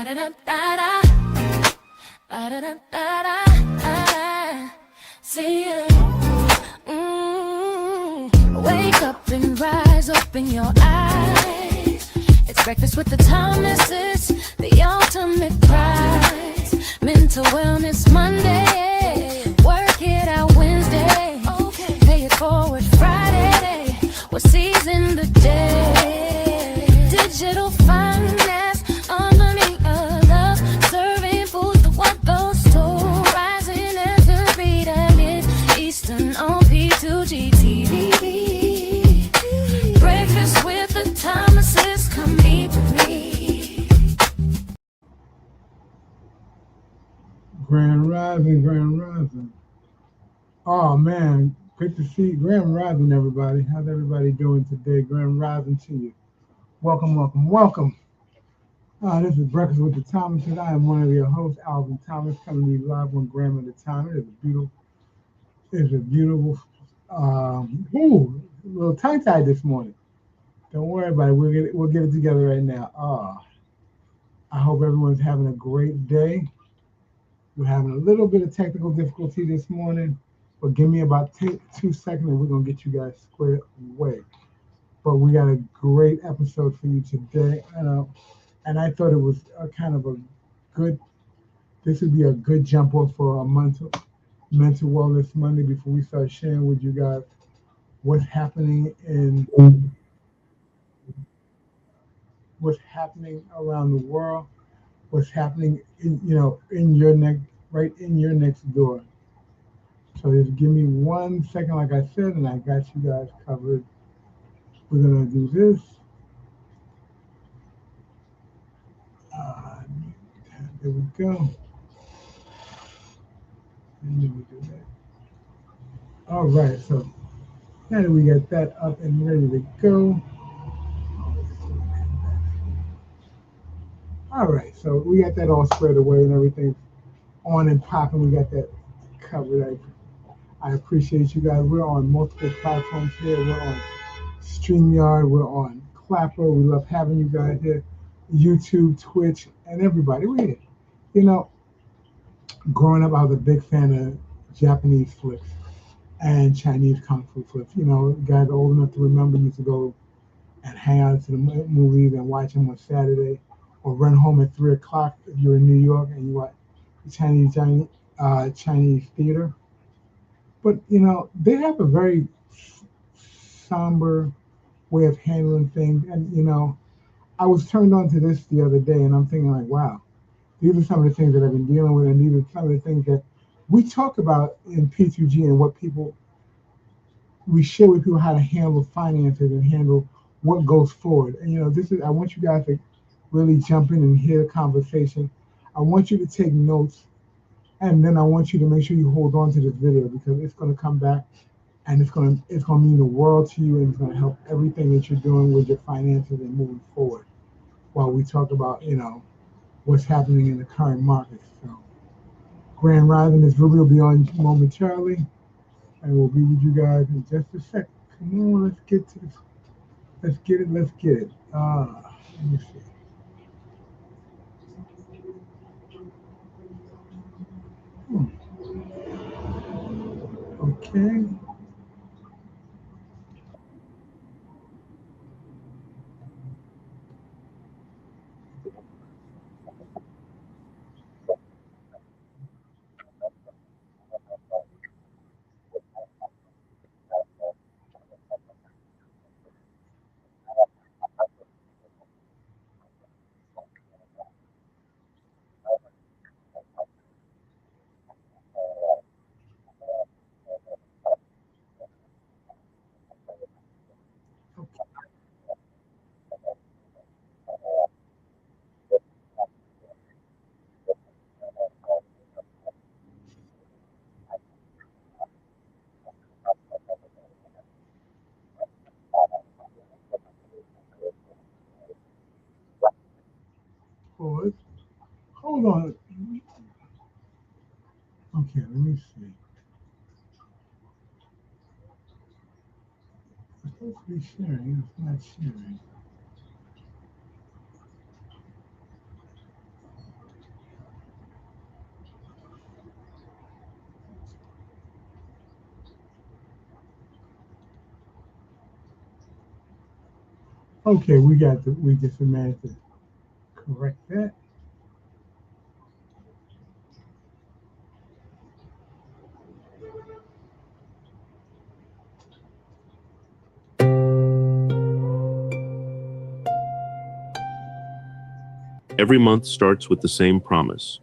Ba-da-da-da-da. Ba-da-da-da-da. See ya. Wake up and rise, open your eyes. It's breakfast with the Thomases, the ultimate prize. Mental Wellness Monday, work it out Wednesday, pay it forward Friday. We're seizing the day. Digital finance, unlearning of love, serving food the what goes to, rising as the beat and mid Eastern on P2G TV. Breakfast with the Thomases, come eat with me. Grand Rising, Grand Rising. Oh man, good to see Grand Rising, everybody. How's everybody doing today? Grand Rising to you. Welcome, welcome, welcome. This is Breakfast with the Thomases. I am one of your hosts, Alvin Thomas, coming to you live one gram at a time. It is a beautiful, a little tongue-tied this morning. Don't worry about it. We'll get it together right now. I hope everyone's having a great day. We're having a little bit of technical difficulty this morning, but give me about 2 seconds and we're going to get you guys squared away. But we got a great episode for you today. And I thought it was this would be a good jump off for a mental wellness Monday before we start sharing with you guys what's happening around the world, what's happening in your next door. So just give me 1 second, like I said, and I got you guys covered. We're gonna do this. There we go. And then we do that. All right, so now that we got that up and ready to go. All right, so we got that all squared away and everything's on and popping. We got that covered. I appreciate you guys. We're on multiple platforms here. We're on StreamYard. We're on Clapper. We love having you guys here. YouTube, Twitch, and everybody. We're here. Growing up, I was a big fan of Japanese flicks and Chinese kung fu flicks. Guys old enough to remember used to go and hang out to the movies and watch them on Saturday, or run home at 3 o'clock if you're in New York and you watch Chinese theater. But they have a very somber way of handling things, and I was turned on to this the other day, and I'm thinking like, wow, these are some of the things that I've been dealing with, and these are some of the things that we talk about in P2G and we share with people how to handle finances and handle what goes forward. And I want you guys to really jump in and hear the conversation. I want you to take notes, and then I want you to make sure you hold on to this video because it's going to come back, and it's going to mean the world to you, and it's going to help everything that you're doing with your finances and moving forward. While we talk about what's happening in the current market. So, Grand Rising, this Ruby will be on momentarily, and we'll be with you guys in just a second. Come on, let's get to this. Let's get it. Let me see. Okay. Pause. Hold on. Okay, let me see. It's supposed to be sharing. It's not sharing. Okay, we just managed to correct that. Every month starts with the same promise.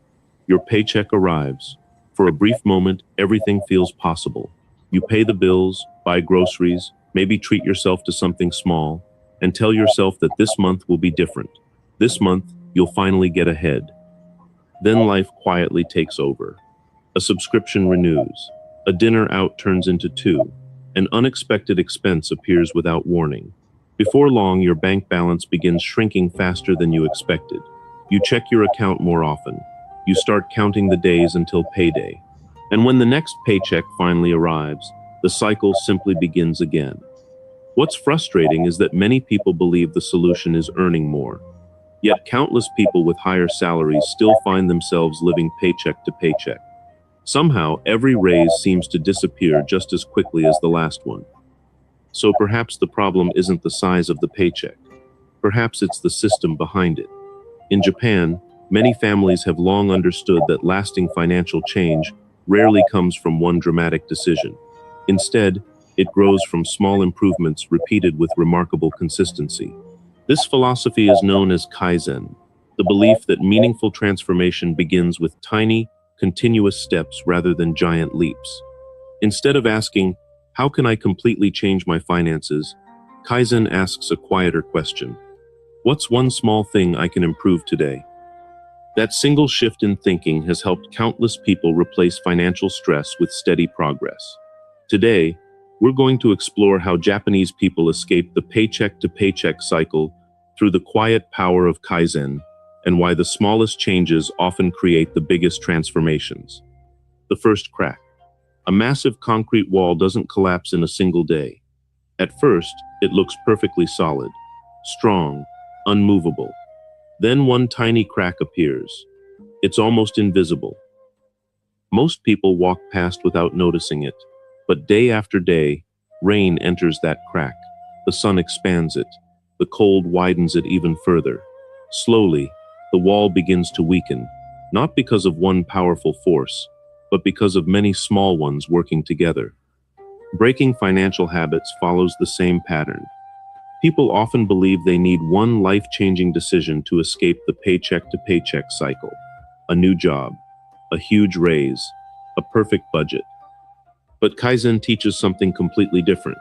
Your paycheck arrives. For a brief moment, everything feels possible. You pay the bills, buy groceries, maybe treat yourself to something small, and tell yourself that this month will be different. This month, you'll finally get ahead. Then life quietly takes over. A subscription renews. A dinner out turns into two. An unexpected expense appears without warning. Before long, your bank balance begins shrinking faster than you expected. You check your account more often. You start counting the days until payday. And when the next paycheck finally arrives, the cycle simply begins again. What's frustrating is that many people believe the solution is earning more. Yet countless people with higher salaries still find themselves living paycheck to paycheck. Somehow, every raise seems to disappear just as quickly as the last one. So perhaps the problem isn't the size of the paycheck. Perhaps it's the system behind it. In Japan, many families have long understood that lasting financial change rarely comes from one dramatic decision. Instead, it grows from small improvements repeated with remarkable consistency. This philosophy is known as Kaizen, the belief that meaningful transformation begins with tiny, continuous steps rather than giant leaps. Instead of asking, how can I completely change my finances? Kaizen asks a quieter question. What's one small thing I can improve today? That single shift in thinking has helped countless people replace financial stress with steady progress. Today, we're going to explore how Japanese people escape the paycheck to paycheck cycle through the quiet power of Kaizen and why the smallest changes often create the biggest transformations. The first crack. A massive concrete wall doesn't collapse in a single day. At first, it looks perfectly solid, strong, unmovable. Then one tiny crack appears. It's almost invisible. Most people walk past without noticing it, but day after day, rain enters that crack. The sun expands it. The cold widens it even further. Slowly, the wall begins to weaken, not because of one powerful force, but because of many small ones working together. Breaking financial habits follows the same pattern. People often believe they need one life-changing decision to escape the paycheck-to-paycheck cycle. A new job, a huge raise, a perfect budget. But Kaizen teaches something completely different.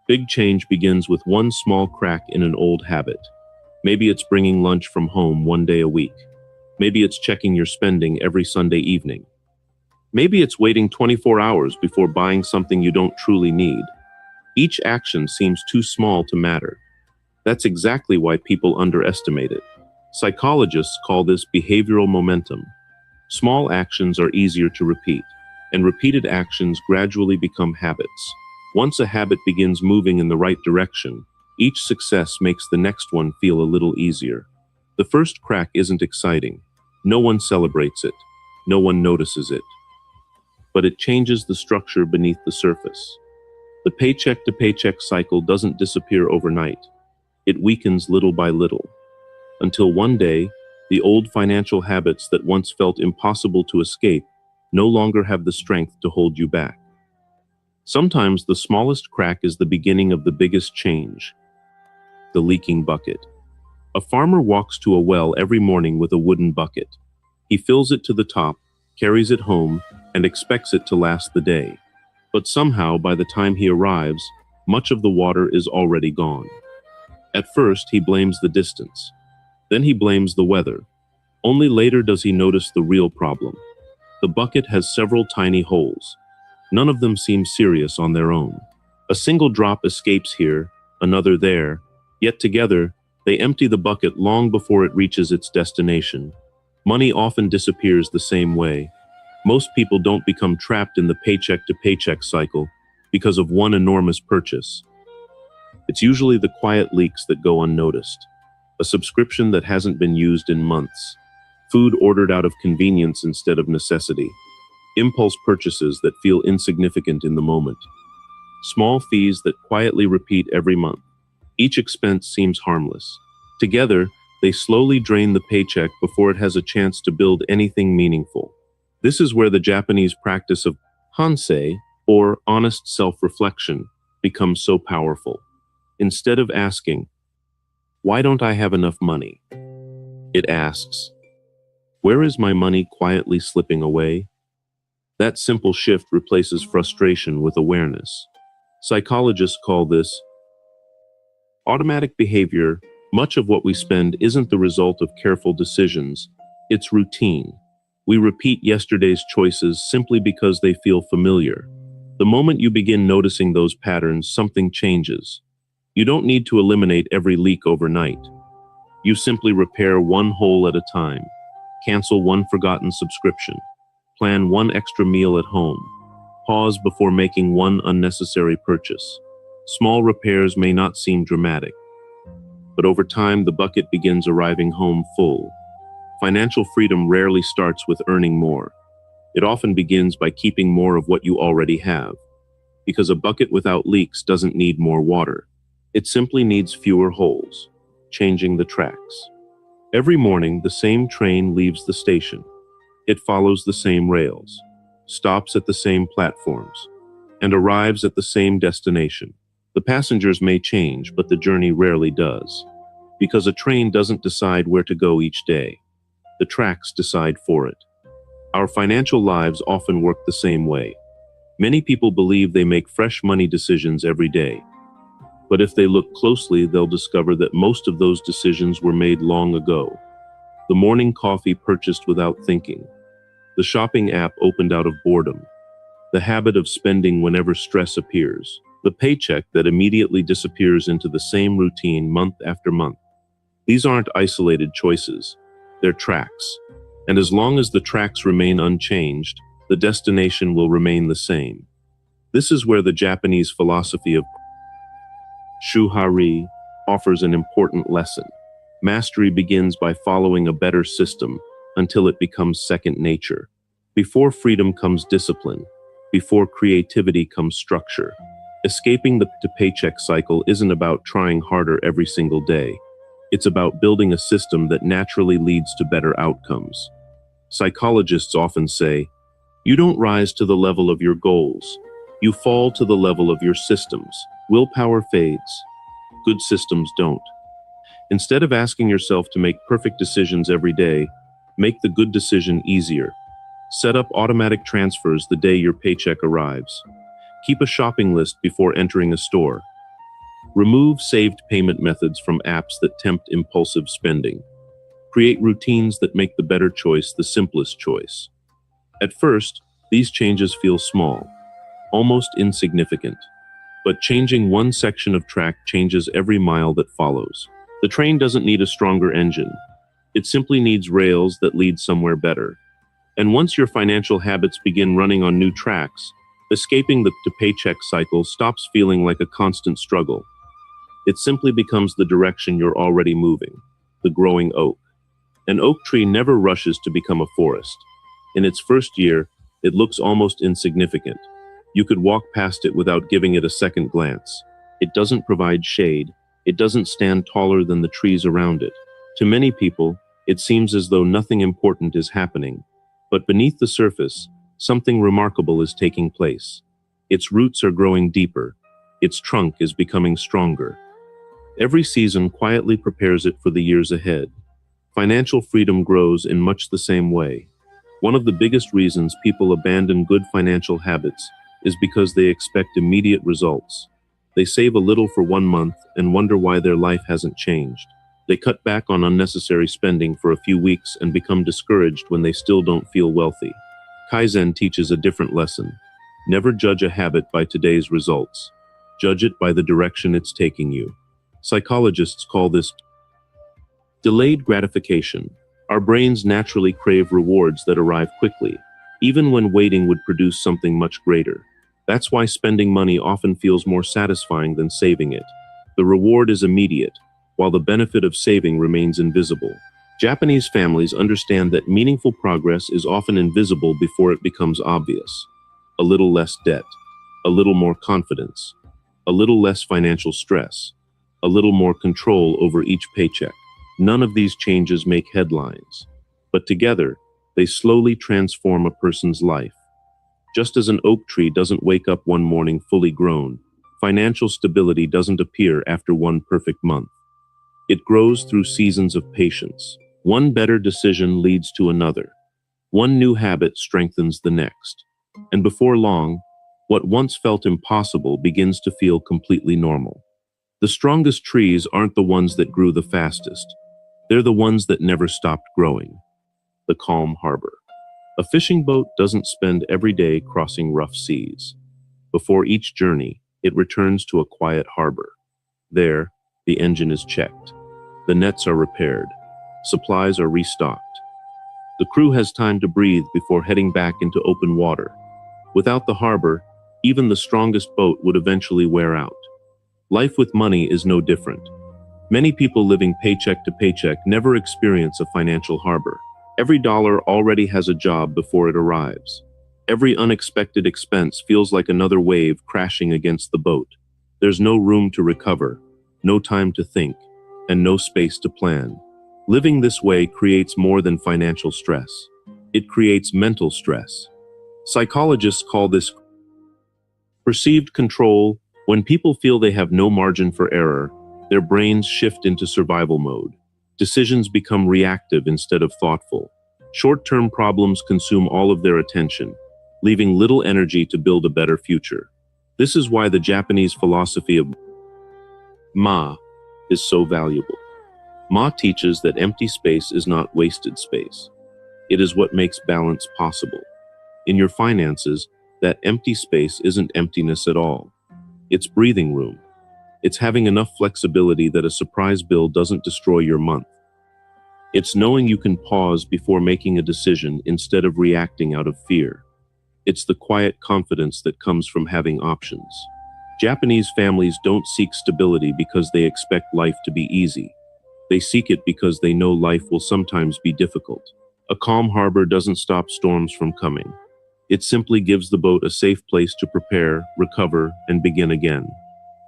Big change begins with one small crack in an old habit. Maybe it's bringing lunch from home one day a week. Maybe it's checking your spending every Sunday evening. Maybe it's waiting 24 hours before buying something you don't truly need. Each action seems too small to matter. That's exactly why people underestimate it. Psychologists call this behavioral momentum. Small actions are easier to repeat, and repeated actions gradually become habits. Once a habit begins moving in the right direction, each success makes the next one feel a little easier. The first crack isn't exciting. No one celebrates it. No one notices it. But it changes the structure beneath the surface. The paycheck to paycheck cycle doesn't disappear overnight. It weakens little by little, until one day, the old financial habits that once felt impossible to escape no longer have the strength to hold you back. Sometimes the smallest crack is the beginning of the biggest change. The leaking bucket. A farmer walks to a well every morning with a wooden bucket. He fills it to the top, carries it home, and expects it to last the day. But somehow, by the time he arrives, much of the water is already gone. At first, he blames the distance. Then he blames the weather. Only later does he notice the real problem. The bucket has several tiny holes. None of them seem serious on their own. A single drop escapes here, another there, yet together, they empty the bucket long before it reaches its destination. Money often disappears the same way. Most people don't become trapped in the paycheck-to-paycheck cycle because of one enormous purchase. It's usually the quiet leaks that go unnoticed. A subscription that hasn't been used in months. Food ordered out of convenience instead of necessity. Impulse purchases that feel insignificant in the moment. Small fees that quietly repeat every month. Each expense seems harmless. Together, they slowly drain the paycheck before it has a chance to build anything meaningful. This is where the Japanese practice of hansei, or honest self-reflection, becomes so powerful. Instead of asking, "Why don't I have enough money?" it asks, "Where is my money quietly slipping away?" That simple shift replaces frustration with awareness. Psychologists call this automatic behavior. Much of what we spend isn't the result of careful decisions, it's routine. We repeat yesterday's choices simply because they feel familiar. The moment you begin noticing those patterns, something changes. You don't need to eliminate every leak overnight. You simply repair one hole at a time, cancel one forgotten subscription, plan one extra meal at home, pause before making one unnecessary purchase. Small repairs may not seem dramatic, but over time the bucket begins arriving home full. Financial freedom rarely starts with earning more. It often begins by keeping more of what you already have, because a bucket without leaks doesn't need more water. It simply needs fewer holes, changing the tracks. Every morning, the same train leaves the station. It follows the same rails, stops at the same platforms, and arrives at the same destination. The passengers may change, but the journey rarely does, because a train doesn't decide where to go each day. The tracks decide for it. Our financial lives often work the same way. Many people believe they make fresh money decisions every day. But if they look closely, they'll discover that most of those decisions were made long ago. The morning coffee purchased without thinking. The shopping app opened out of boredom. The habit of spending whenever stress appears. The paycheck that immediately disappears into the same routine month after month. These aren't isolated choices. They're tracks. And as long as the tracks remain unchanged, the destination will remain the same. This is where the Japanese philosophy of Shuhari offers an important lesson. Mastery begins by following a better system until it becomes second nature. Before freedom comes discipline. Before creativity comes structure. Escaping the paycheck cycle isn't about trying harder every single day. It's about building a system that naturally leads to better outcomes. Psychologists often say, you don't rise to the level of your goals. You fall to the level of your systems. Willpower fades. Good systems don't. Instead of asking yourself to make perfect decisions every day, make the good decision easier. Set up automatic transfers the day your paycheck arrives. Keep a shopping list before entering a store. Remove saved payment methods from apps that tempt impulsive spending. Create routines that make the better choice the simplest choice. At first, these changes feel small, almost insignificant. But changing one section of track changes every mile that follows. The train doesn't need a stronger engine. It simply needs rails that lead somewhere better. And once your financial habits begin running on new tracks, escaping the paycheck cycle stops feeling like a constant struggle. It simply becomes the direction you're already moving, the growing oak. An oak tree never rushes to become a forest. In its first year, it looks almost insignificant. You could walk past it without giving it a second glance. It doesn't provide shade. It doesn't stand taller than the trees around it. To many people, it seems as though nothing important is happening. But beneath the surface, something remarkable is taking place. Its roots are growing deeper. Its trunk is becoming stronger. Every season quietly prepares it for the years ahead. Financial freedom grows in much the same way. One of the biggest reasons people abandon good financial habits is because they expect immediate results. They save a little for 1 month and wonder why their life hasn't changed. They cut back on unnecessary spending for a few weeks and become discouraged when they still don't feel wealthy. Kaizen teaches a different lesson. Never judge a habit by today's results. Judge it by the direction it's taking you. Psychologists call this delayed gratification. Our brains naturally crave rewards that arrive quickly, even when waiting would produce something much greater. That's why spending money often feels more satisfying than saving it. The reward is immediate, while the benefit of saving remains invisible. Japanese families understand that meaningful progress is often invisible before it becomes obvious. A little less debt, a little more confidence, a little less financial stress, a little more control over each paycheck. None of these changes make headlines, but together, they slowly transform a person's life. Just as an oak tree doesn't wake up one morning fully grown, financial stability doesn't appear after one perfect month. It grows through seasons of patience. One better decision leads to another. One new habit strengthens the next. And before long, what once felt impossible begins to feel completely normal. The strongest trees aren't the ones that grew the fastest. They're the ones that never stopped growing. The calm harbor. A fishing boat doesn't spend every day crossing rough seas. Before each journey, it returns to a quiet harbor. There, the engine is checked. The nets are repaired. Supplies are restocked. The crew has time to breathe before heading back into open water. Without the harbor, even the strongest boat would eventually wear out. Life with money is no different. Many people living paycheck to paycheck never experience a financial harbor. Every dollar already has a job before it arrives. Every unexpected expense feels like another wave crashing against the boat. There's no room to recover, no time to think, and no space to plan. Living this way creates more than financial stress. It creates mental stress. Psychologists call this perceived control. When people feel they have no margin for error, their brains shift into survival mode. Decisions become reactive instead of thoughtful. Short-term problems consume all of their attention, leaving little energy to build a better future. This is why the Japanese philosophy of Ma is so valuable. Ma teaches that empty space is not wasted space. It is what makes balance possible. In your finances, that empty space isn't emptiness at all. It's breathing room. It's having enough flexibility that a surprise bill doesn't destroy your month. It's knowing you can pause before making a decision instead of reacting out of fear. It's the quiet confidence that comes from having options. Japanese families don't seek stability because they expect life to be easy. They seek it because they know life will sometimes be difficult. A calm harbor doesn't stop storms from coming. It simply gives the boat a safe place to prepare, recover, and begin again.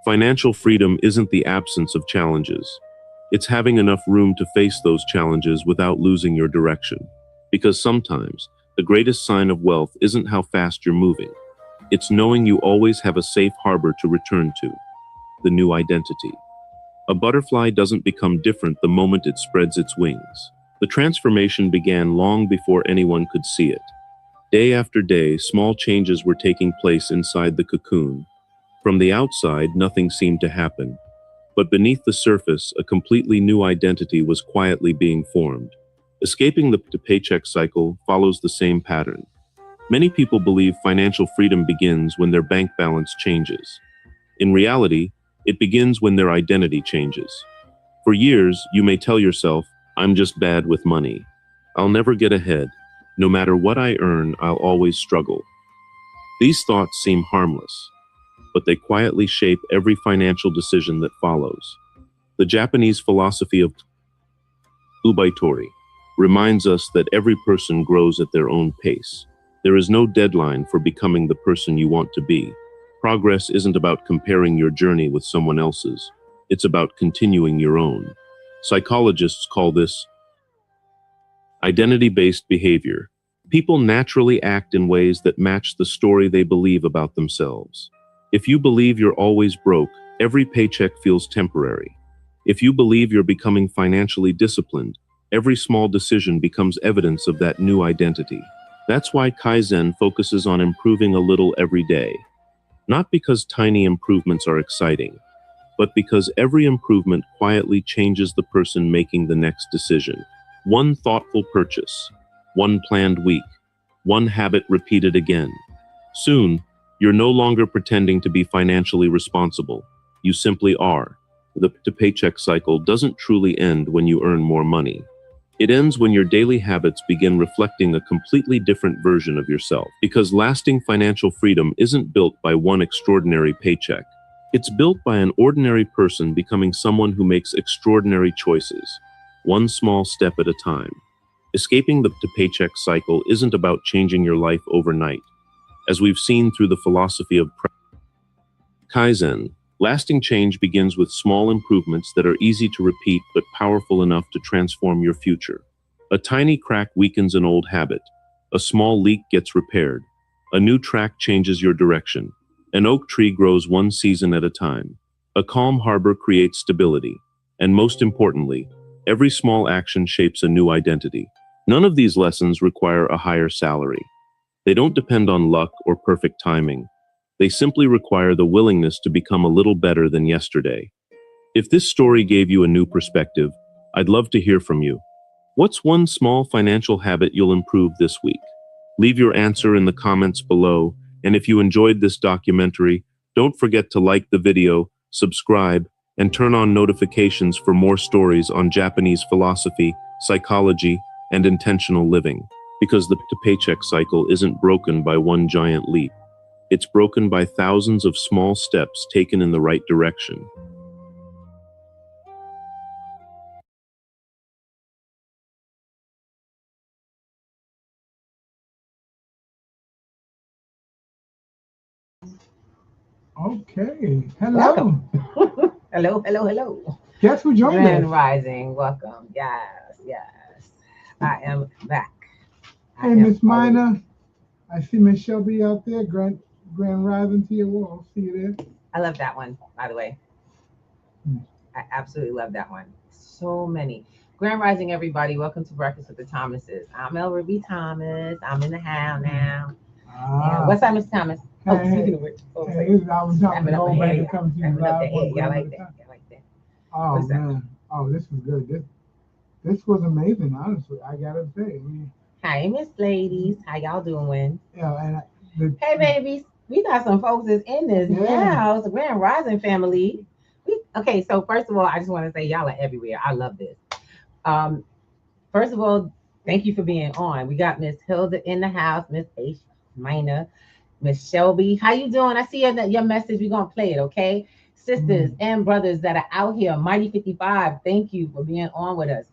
Financial freedom isn't the absence of challenges. It's having enough room to face those challenges without losing your direction. Because sometimes, the greatest sign of wealth isn't how fast you're moving. It's knowing you always have a safe harbor to return to. The new identity. A butterfly doesn't become different the moment it spreads its wings. The transformation began long before anyone could see it. Day after day, small changes were taking place inside the cocoon. From the outside, nothing seemed to happen. But beneath the surface, a completely new identity was quietly being formed. Escaping the paycheck cycle follows the same pattern. Many people believe financial freedom begins when their bank balance changes. In reality, it begins when their identity changes. For years, you may tell yourself, "I'm just bad with money. I'll never get ahead. No matter what I earn, I'll always struggle." These thoughts seem harmless, but they quietly shape every financial decision that follows. The Japanese philosophy of ubaitori reminds us that every person grows at their own pace. There is no deadline for becoming the person you want to be. Progress isn't about comparing your journey with someone else's. It's about continuing your own. Psychologists call this identity-based behavior. People naturally act in ways that match the story they believe about themselves. If you believe you're always broke, every paycheck feels temporary. If you believe you're becoming financially disciplined, every small decision becomes evidence of that new identity. That's why Kaizen focuses on improving a little every day. Not because tiny improvements are exciting, but because every improvement quietly changes the person making the next decision. One thoughtful purchase, one planned week, one habit repeated again. Soon, you're no longer pretending to be financially responsible. You simply are. The paycheck cycle doesn't truly end when you earn more money. It ends when your daily habits begin reflecting a completely different version of yourself. Because lasting financial freedom isn't built by one extraordinary paycheck. It's built by an ordinary person becoming someone who makes extraordinary choices, one small step at a time. Escaping the paycheck cycle isn't about changing your life overnight. As we've seen through the philosophy of Kaizen, Lasting change begins with small improvements that are easy to repeat but powerful enough to transform your future. A tiny crack weakens an old habit. A small leak gets repaired. A new track changes your direction. An oak tree grows one season at a time. A calm harbor creates stability. And most importantly, every small action shapes a new identity. None of these lessons require a higher salary. They don't depend on luck or perfect timing. They simply require the willingness to become a little better than yesterday. If this story gave you a new perspective, I'd love to hear from you. What's one small financial habit you'll improve this week? Leave your answer in the comments below, and if you enjoyed this documentary, don't forget to like the video, subscribe, and turn on notifications for more stories on Japanese philosophy, psychology, and intentional living. Because the paycheck cycle isn't broken by one giant leap. It's broken by thousands of small steps taken in the right direction. Okay. Hello. Welcome. Hello, hello, hello. Guess who joined Grand us? Rising, welcome. Yes, yes. I am back. Hey, Miss Mina. I see Miss Shelby out there. Grand Rising to your wall. See you there. I love that one, by the way. I absolutely love that one. So many. Grand Rising, everybody. Welcome to Breakfast with the Thomases. I'm El Ruby Thomas. I'm in the house now. And what's up, Miss Thomas? Oh, speaking of which, I was talking to old man to come to you live. Yeah, I like that. I like that. Oh man. Oh, this was good. This was amazing, honestly. I gotta say. Hi, Miss Ladies. How y'all doing? Yeah, and Hey, babies. We got some folks that's in this house, the Grand Rising family. Okay, so first of all, I just want to say y'all are everywhere. I love this. First of all, thank you for being on. We got Miss Hilda in the house, Miss H. Minor, Miss Shelby. How you doing? I see your message. We're gonna play it, okay? Sisters and brothers that are out here, Mighty 55, thank you for being on with us.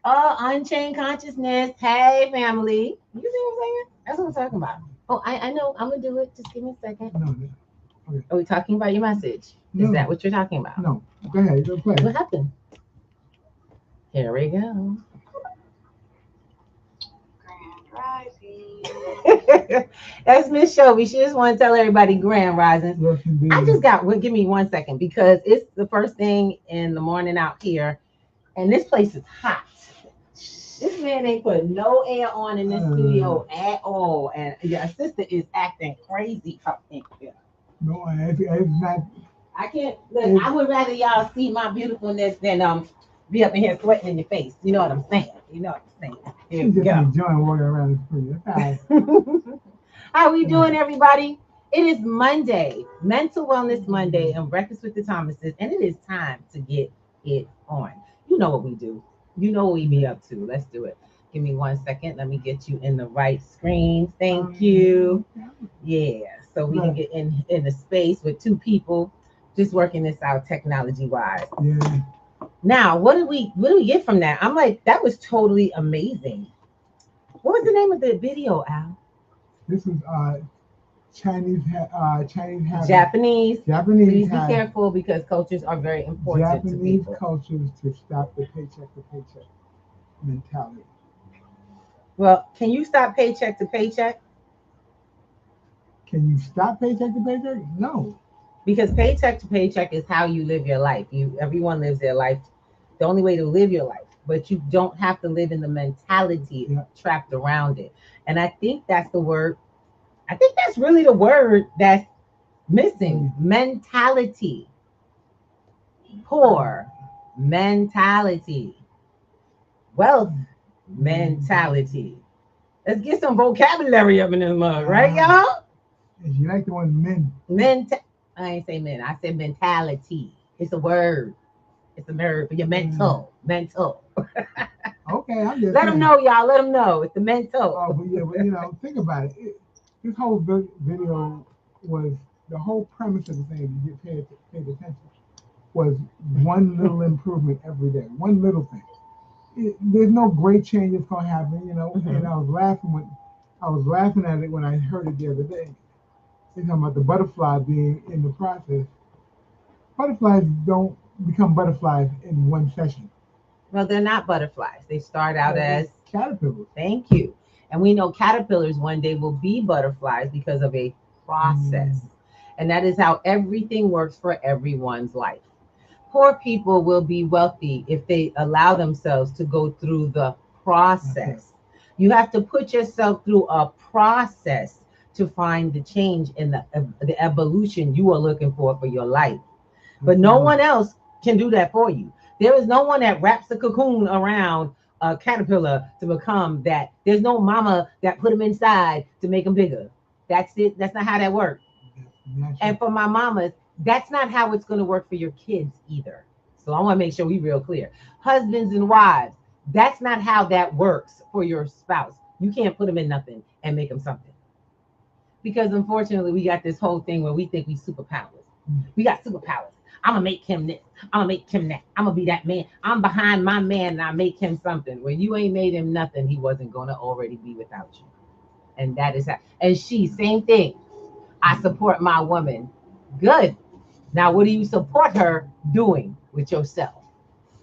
Oh, Unchained Consciousness. Hey, family. You see what I'm saying? That's what I'm talking about. Oh, I know. I'm gonna do it. Just give me a second. No. Okay. Are we talking about your message? No. Is that what you're talking about? No. Go ahead. Go play. What happened? Here we go. That's Miss Shelby. She just want to tell everybody Grand Rising. Yes, indeed. I just got, give me 1 second because it's the first thing in the morning out here and this place is hot. This man ain't put no air on in this studio at all. And your sister is acting crazy up in here. No, it's not. I can't, look, I would rather y'all see my beautifulness than be up in here sweating in your face. You know what I'm saying? You know what I'm saying? Here She's we just go. enjoying walking around the street. How we doing, everybody? It is Monday, Mental Wellness Monday, and Breakfast with the Thomases, and it is time to get it on. You know what we do. You know what we be up to. Let's do it. Give me 1 second. Let me get you in the right screen. Thank you. Yeah, so we can get in the space with two people just working this out technology-wise. Yeah. Now, what do we get from that? I'm like, that was totally amazing. What was the name of the video, Al? This is Chinese habits. Japanese. Please be habits. careful because cultures are very important to Japanese people. cultures to stop the paycheck to paycheck mentality. Well, can you stop paycheck to paycheck? Can you stop paycheck to paycheck? No. Because paycheck to paycheck is how you live your life. Everyone lives their life. The only way to live your life, but you don't have to live in the mentality trapped around it. And I think that's the word. I think that's really the word that's missing. Mentality. Poor mentality. Wealth mentality. Let's get some vocabulary up in this mug, right, y'all? You like the one men. I ain't say men. I said mentality. It's a word. It's a verb for your mental. Mental. Okay, I'm just let them know, y'all. Let them know. It's the mental. Oh, but think about it. This whole video was the whole premise of the thing. You get paid attention. Was one little improvement every day. One little thing. There's no great change that's gonna happen, And I was laughing at it when I heard it the other day. They're talking about the butterfly being in the process butterflies don't become butterflies in one session. Well, they're not butterflies. They start out as Caterpillars. thank you. And we know caterpillars one day will be butterflies because of a process. And that is how everything works for everyone's life. Poor people will be wealthy if they allow themselves to go through the process. You have to put yourself through a process to find the change in the evolution you are looking for your life. But no one else can do that for you. There is no one that wraps a cocoon around a caterpillar to become that. There's no mama that put them inside to make them bigger. That's it. That's not how that works. And for my mamas, that's not how it's going to work for your kids either. So I want to make sure we real clear. Husbands and wives, that's not how that works for your spouse. You can't put them in nothing and make them something. Because unfortunately, we got this whole thing where we think we superpowers. We got superpowers. I'm going to make him this. I'm going to make him that. I'm going to be that man. I'm behind my man and I make him something. When you ain't made him nothing, he wasn't going to already be without you. And that is how. And she, same thing. I support my woman. Good. Now, what do you support her doing with yourself?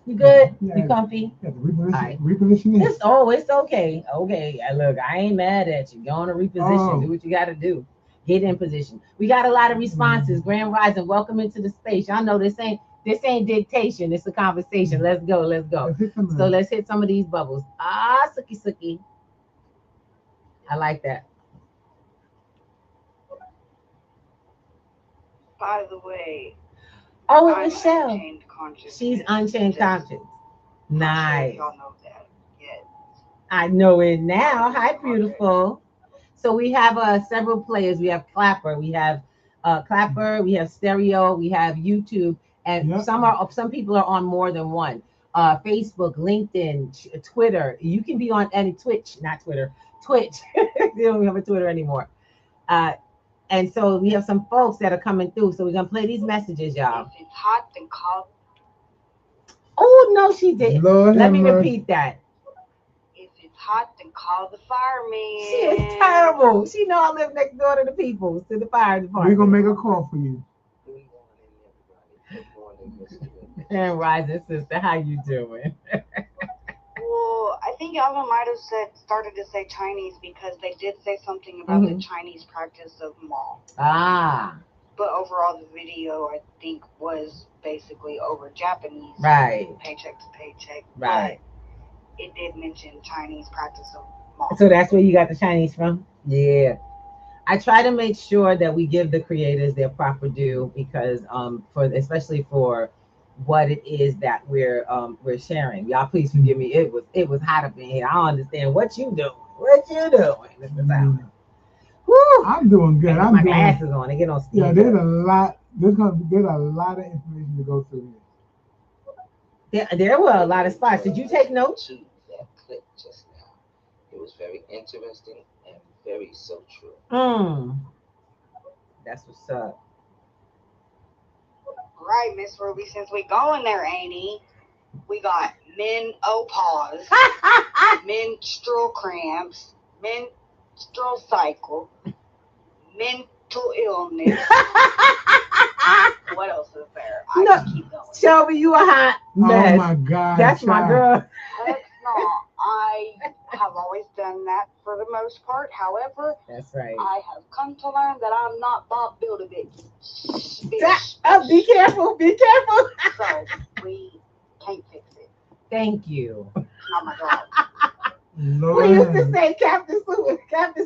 You good? Yeah, you comfy? Yeah, reposition it. It's okay. Okay. Look, I ain't mad at you. Go on a reposition. Do what you got to do. Get in position. We got a lot of responses. Grand Rising, welcome into the space. Y'all know this ain't dictation. It's a conversation. Let's go. So let's hit some of these bubbles. Suki. I like that. By the way, Michelle. Unchained Conscious. She's Unchained Conscious. Nice. Y'all know that yet. I know it now. Hi, beautiful. So we have several players. We have Clapper. We have we have Stereo. We have YouTube, and some people are on more than one. Facebook, LinkedIn, Twitter. You can be on any Twitch. They don't have a Twitter anymore. And so we have some folks that are coming through. So we're gonna play these messages, y'all. If it's hot, then call. Oh no, she didn't. Let me repeat that. If it's hot, then call the fireman. She is terrible. She know I live next door to the people, to the fire department. We're gonna make a call for you. And Rising Sister, how you doing? Well, I think Alvin might have started to say Chinese because they did say something about the Chinese practice of Mall. But overall, the video, I think, was basically over Japanese. Right. Paycheck to paycheck. Right. But it did mention Chinese practice of Mall. So that's where you got the Chinese from? Yeah. I try to make sure that we give the creators their proper due because especially for what it is that we're sharing. Y'all please forgive me. It was hot up in here. I don't understand what you doing. Mr. Woo! I'm doing good. I'm my glasses on. They get on steam. Yeah, there's a lot of information to go through here. There were a lot of spots. Did you take notes? That clip just now. It was very interesting and very so true. That's what's up. Right, Miss Ruby, since we going there, Annie, we got menopause, menstrual cramps, menstrual cycle, mental illness. What else is there? I just keep going. Shelby, you a hot mess. Oh my God. That's my girl. Heck no. I have always done that for the most part. However, that's right. I have come to learn that I'm not Bob Build-A-Bitch. Be careful. So we can't fix it. Thank you. Not my dog. Lord. We used to say Captain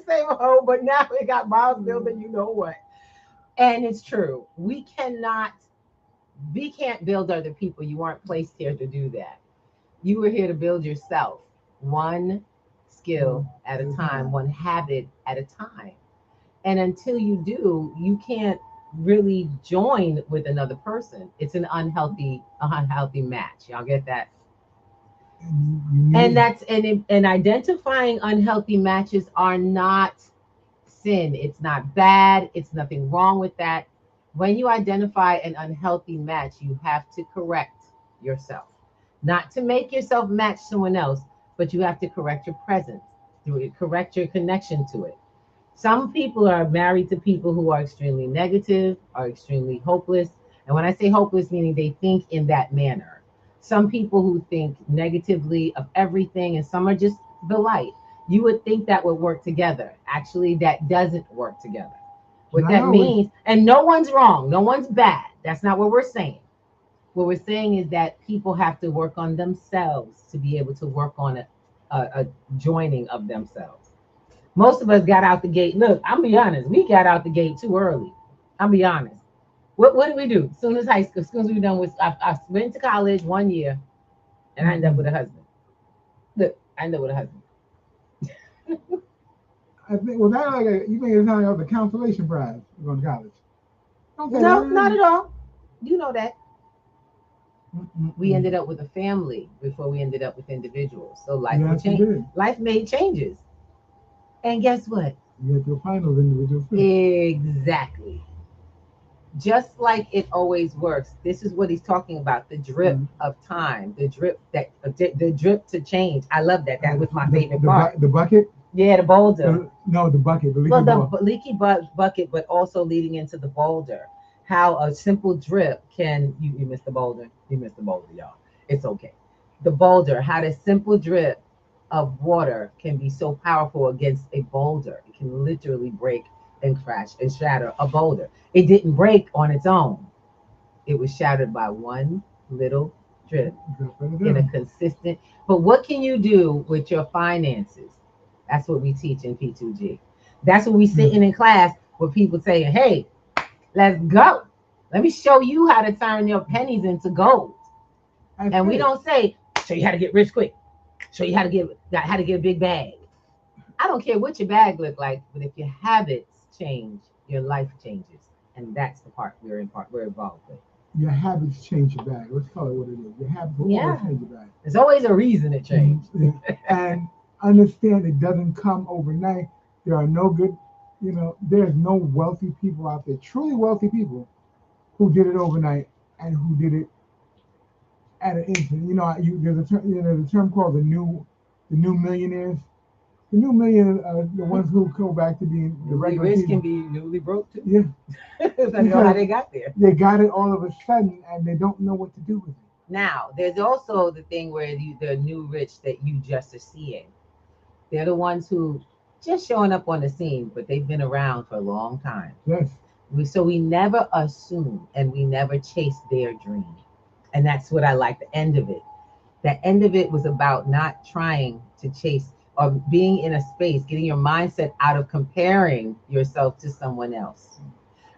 Save a Ho, but now we got Bob Builder, you know what. And it's true. We can't build other people. You weren't placed here to do that. You were here to build yourself. One skill at a time, one habit at a time. And until you do, you can't really join with another person. It's an unhealthy match. Y'all get that? And identifying unhealthy matches are not sin. It's not bad. It's nothing wrong with that. When you identify an unhealthy match, you have to correct yourself. Not to make yourself match someone else, but you have to correct your presence, correct your connection to it. Some people are married to people who are extremely negative, are extremely hopeless, And when I say hopeless, meaning they think in that manner. Some people who think negatively of everything, and some are just the light. You would think that would work together. Actually, that doesn't work together. What that means, and no one's wrong, no one's bad. That's not what we're saying. What we're saying is that people have to work on themselves to be able to work on a joining of themselves. Most of us got out the gate. Look, I'm be honest, we got out the gate too early. I'm be honest. What did we do? As soon as high school, as soon as we were done with, I went to college 1 year, and I ended up with a husband. Look, I ended up with a husband. I think, was that like you think it's like the consolation prize going to college? No, not at all. You know that. We ended up with a family before we ended up with individuals. So life life made changes. And guess what? You have to find those individuals too. Exactly. Just like it always works. This is what he's talking about, the drip of time, the drip the drip to change. I love that. That was my favorite part. The bucket? Yeah, the boulder. No, the bucket. The leaky bucket, but also leading into the boulder. How a simple drip can, you missed the boulder. You missed the boulder, y'all. It's okay. The boulder, how the simple drip of water can be so powerful against a boulder. It can literally break and crash and shatter a boulder. It didn't break on its own. It was shattered by one little drip in a consistent. But what can you do with your finances? That's what we teach in P2G. That's what we sit in class with people saying, hey, let's go. Let me show you how to turn your pennies into gold. And we don't say, show you how to get rich quick. Show you how to get a big bag. I don't care what your bag look like, but if your habits change, your life changes. And that's the part we're involved with. Your habits change your bag. Let's call it what it is. Your habits will always change your bag. There's always a reason it changed. And understand it doesn't come overnight. There are no good, there's no wealthy people out there, truly wealthy people, who did it overnight and who did it at an instant. There's a term called the new millionaires. The new millionaires are the ones who go back to being the regular rich people. Can be newly broke too. Yeah. I know how they got there. They got it all of a sudden and they don't know what to do with it. Now, there's also the thing where the new rich that you just are seeing. They're the ones who just showing up on the scene, but they've been around for a long time. Yes. So we never assume and we never chase their dream. And that's what I like, the end of it. The end of it was about not trying to chase or being in a space, getting your mindset out of comparing yourself to someone else,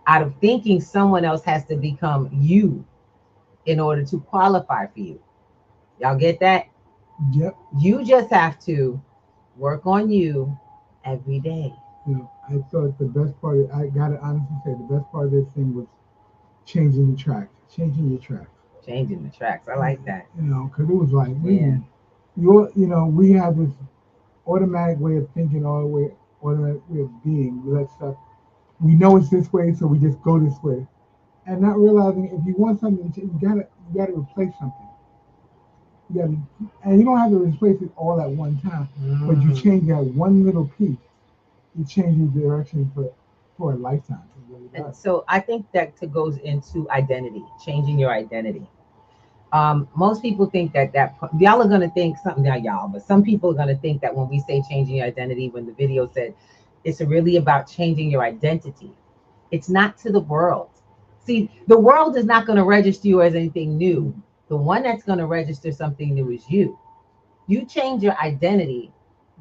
out of thinking someone else has to become you in order to qualify for you. Y'all get that? Yep. You just have to work on you every day. I thought the best part, I gotta honestly say, the best part of this thing was changing the tracks. Changing your tracks. Changing the tracks. I like that. Because it was like, we have this automatic way of thinking, automatic way of being. We know it's this way, so we just go this way. And not realizing if you want something to change, you gotta replace something. And you don't have to replace it all at one time, but you change that one little piece. You change your direction for a lifetime. And so I think that goes into identity, changing your identity. Most people think that y'all are gonna think something, not y'all, but some people are gonna think that when we say changing your identity, when the video said it's really about changing your identity, it's not to the world. See, the world is not gonna register you as anything new. The one that's gonna register something new is you. You change your identity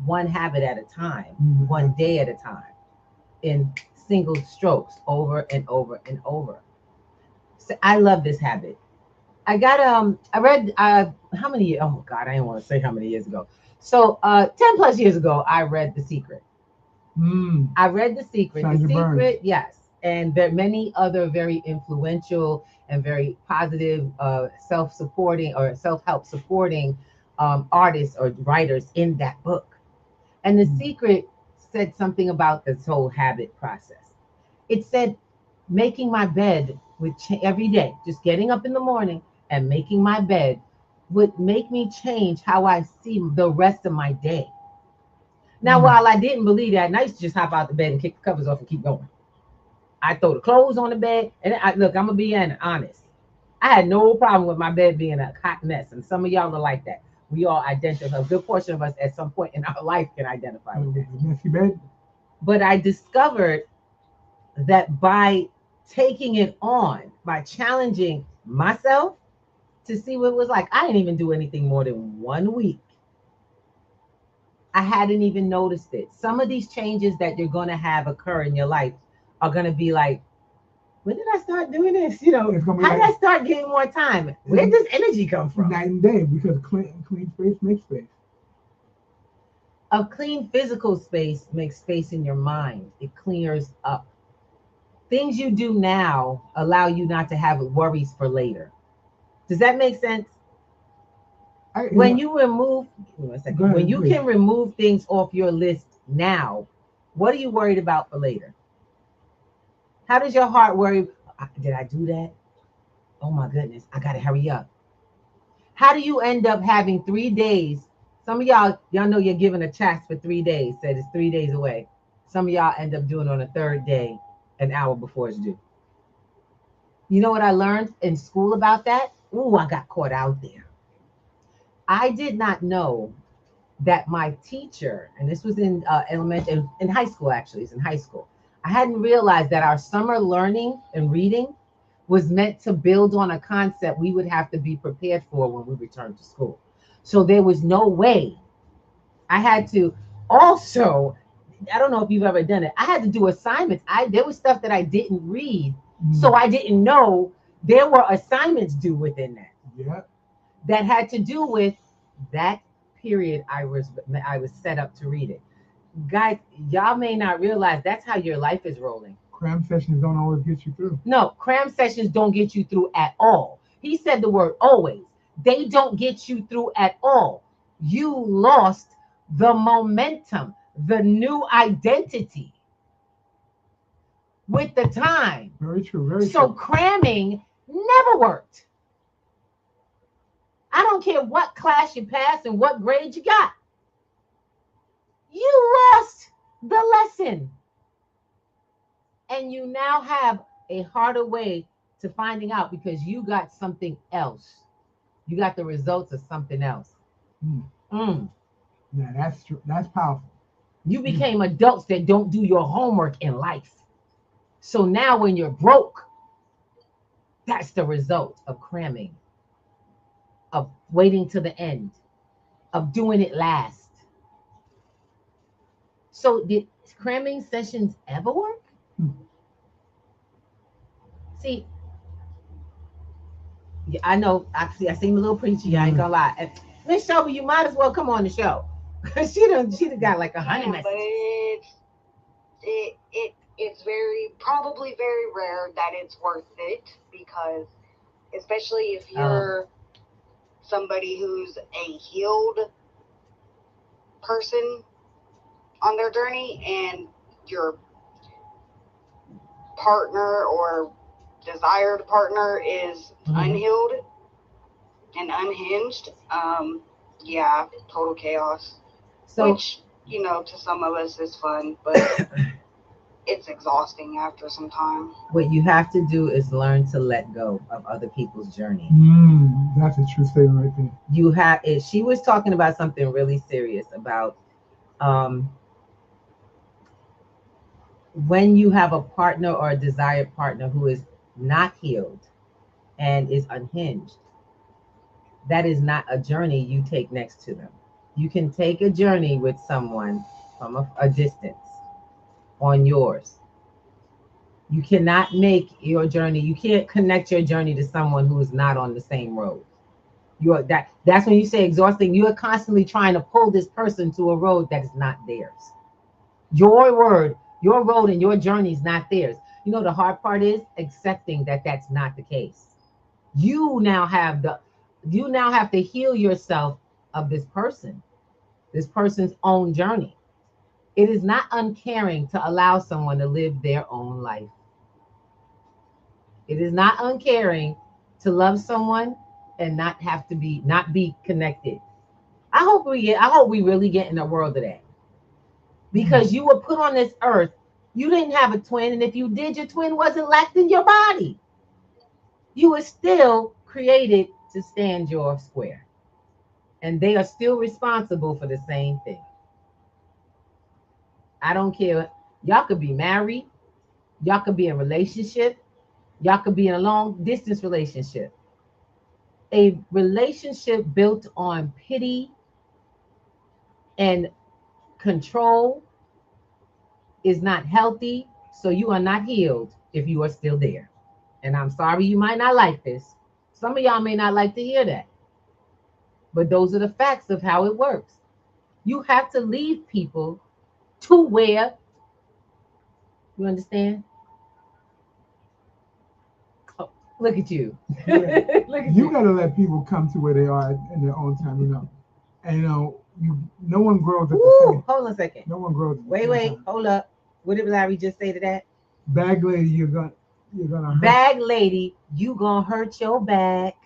one habit at a time, one day at a time, in single strokes, over and over and over. So I love this habit. I read how many years? Oh God, I didn't want to say how many years ago. So 10 plus years ago, I read The Secret. I read The Secret. Sandra The Secret, Burns. yes. And there are many other very influential and very positive self-supporting or self-help supporting artists or writers in that book. And The Secret said something about this whole habit process. It said, making my bed every day, just getting up in the morning and making my bed would make me change how I see the rest of my day. Now, while I didn't believe that, and I used to just hop out the bed and kick the covers off and keep going. I throw the clothes on the bed. And look, I'm going to be honest. I had no problem with my bed being a hot mess. And some of y'all are like that. We all identify. A good portion of us at some point in our life can identify with that. Messy bed. But I discovered that by taking it on, by challenging myself to see what it was like, I didn't even do anything more than 1 week. I hadn't even noticed it. Some of these changes that you're going to have occur in your life are going to be like, when did I start doing this? You know, how did I start getting more time? Where did this energy come from? Night and day, because clean space makes space. A clean physical space makes space in your mind. It clears up. Things you do now allow you not to have worries for later. Does that make sense? When you remove, when you can remove things off your list now, what are you worried about for later? How does your heart worry? Did I do that? Oh my goodness, I gotta hurry up. How do you end up having 3 days? Some of y'all know you're given a task for 3 days, said it's 3 days away. Some of y'all end up doing it on the third day, an hour before it's due. You know what I learned in school about that? Ooh, I got caught out there. I did not know that my teacher, and this was in elementary, in high school actually, it's in high school. I hadn't realized that our summer learning and reading was meant to build on a concept we would have to be prepared for when we returned to school. So there was no way. I had to also, I don't know if you've ever done it, I had to do assignments. There was stuff that I didn't read, so I didn't know there were assignments due within that. Yeah. That had to do with that period I was set up to read it. Guys, y'all may not realize that's how your life is rolling. Cram sessions don't always get you through. No, cram sessions don't get you through at all. He said the word always. They don't get you through at all. You lost the momentum, the new identity with the time. Very true, very true. So cramming never worked. I don't care what class you passed and what grade you got. You lost the lesson. And you now have a harder way to finding out because you got something else. You got the results of something else. Yeah, that's true. That's powerful. You became adults that don't do your homework in life. So now when you're broke, that's the result of cramming, of waiting to the end, of doing it last. So did cramming sessions ever work? See, yeah, I know. I seem a little preachy. I ain't gonna lie. Miss Shelby, you might as well come on the show. she done got like 100 messages. But it's probably very rare that it's worth it, because especially if you're somebody who's a healed person on their journey and your partner or desired partner is unhealed and unhinged, yeah, total chaos. So, which, you know, to some of us is fun, but it's exhausting after some time. What you have to do is learn to let go of other people's journey. That's a true statement right there. You have it. She was talking about something really serious about when you have a partner or a desired partner who is not healed and is unhinged. That is not a journey you take next to them. You can take a journey with someone from a distance on yours. You cannot make your journey, you can't connect your journey to someone who is not on the same road. That's when you say exhausting. You are constantly trying to pull this person to a road that is not theirs. Your road and your journey is not theirs. You know, the hard part is accepting that that's not the case. You now have to heal yourself of this person's own journey. It is not uncaring to allow someone to live their own life. It is not uncaring to love someone and not be connected. I hope we really get in a world of that. Because you were put on this earth You didn't have a twin, and if you did, your twin wasn't lacked in your body. You were still created to stand your square. And they are still responsible for the same thing. I don't care. Y'all could be married. Y'all could be in a relationship. Y'all could be in a long distance relationship. A relationship built on pity and control is not healthy. So you are not healed if you are still there. And I'm sorry you might not like this. Some of y'all may not like to hear that. But those are the facts of how it works. You have to leave people to where, you understand? Oh, look at you. Yeah. Look at You got to let people come to where they are in their own time, you know. And no one grows at the same. Hold on a second. No one grows. At the Wait, same time. hold up. What did Larry just say to that? Bag lady, you're gonna hurt. Bag lady, you gonna hurt your back.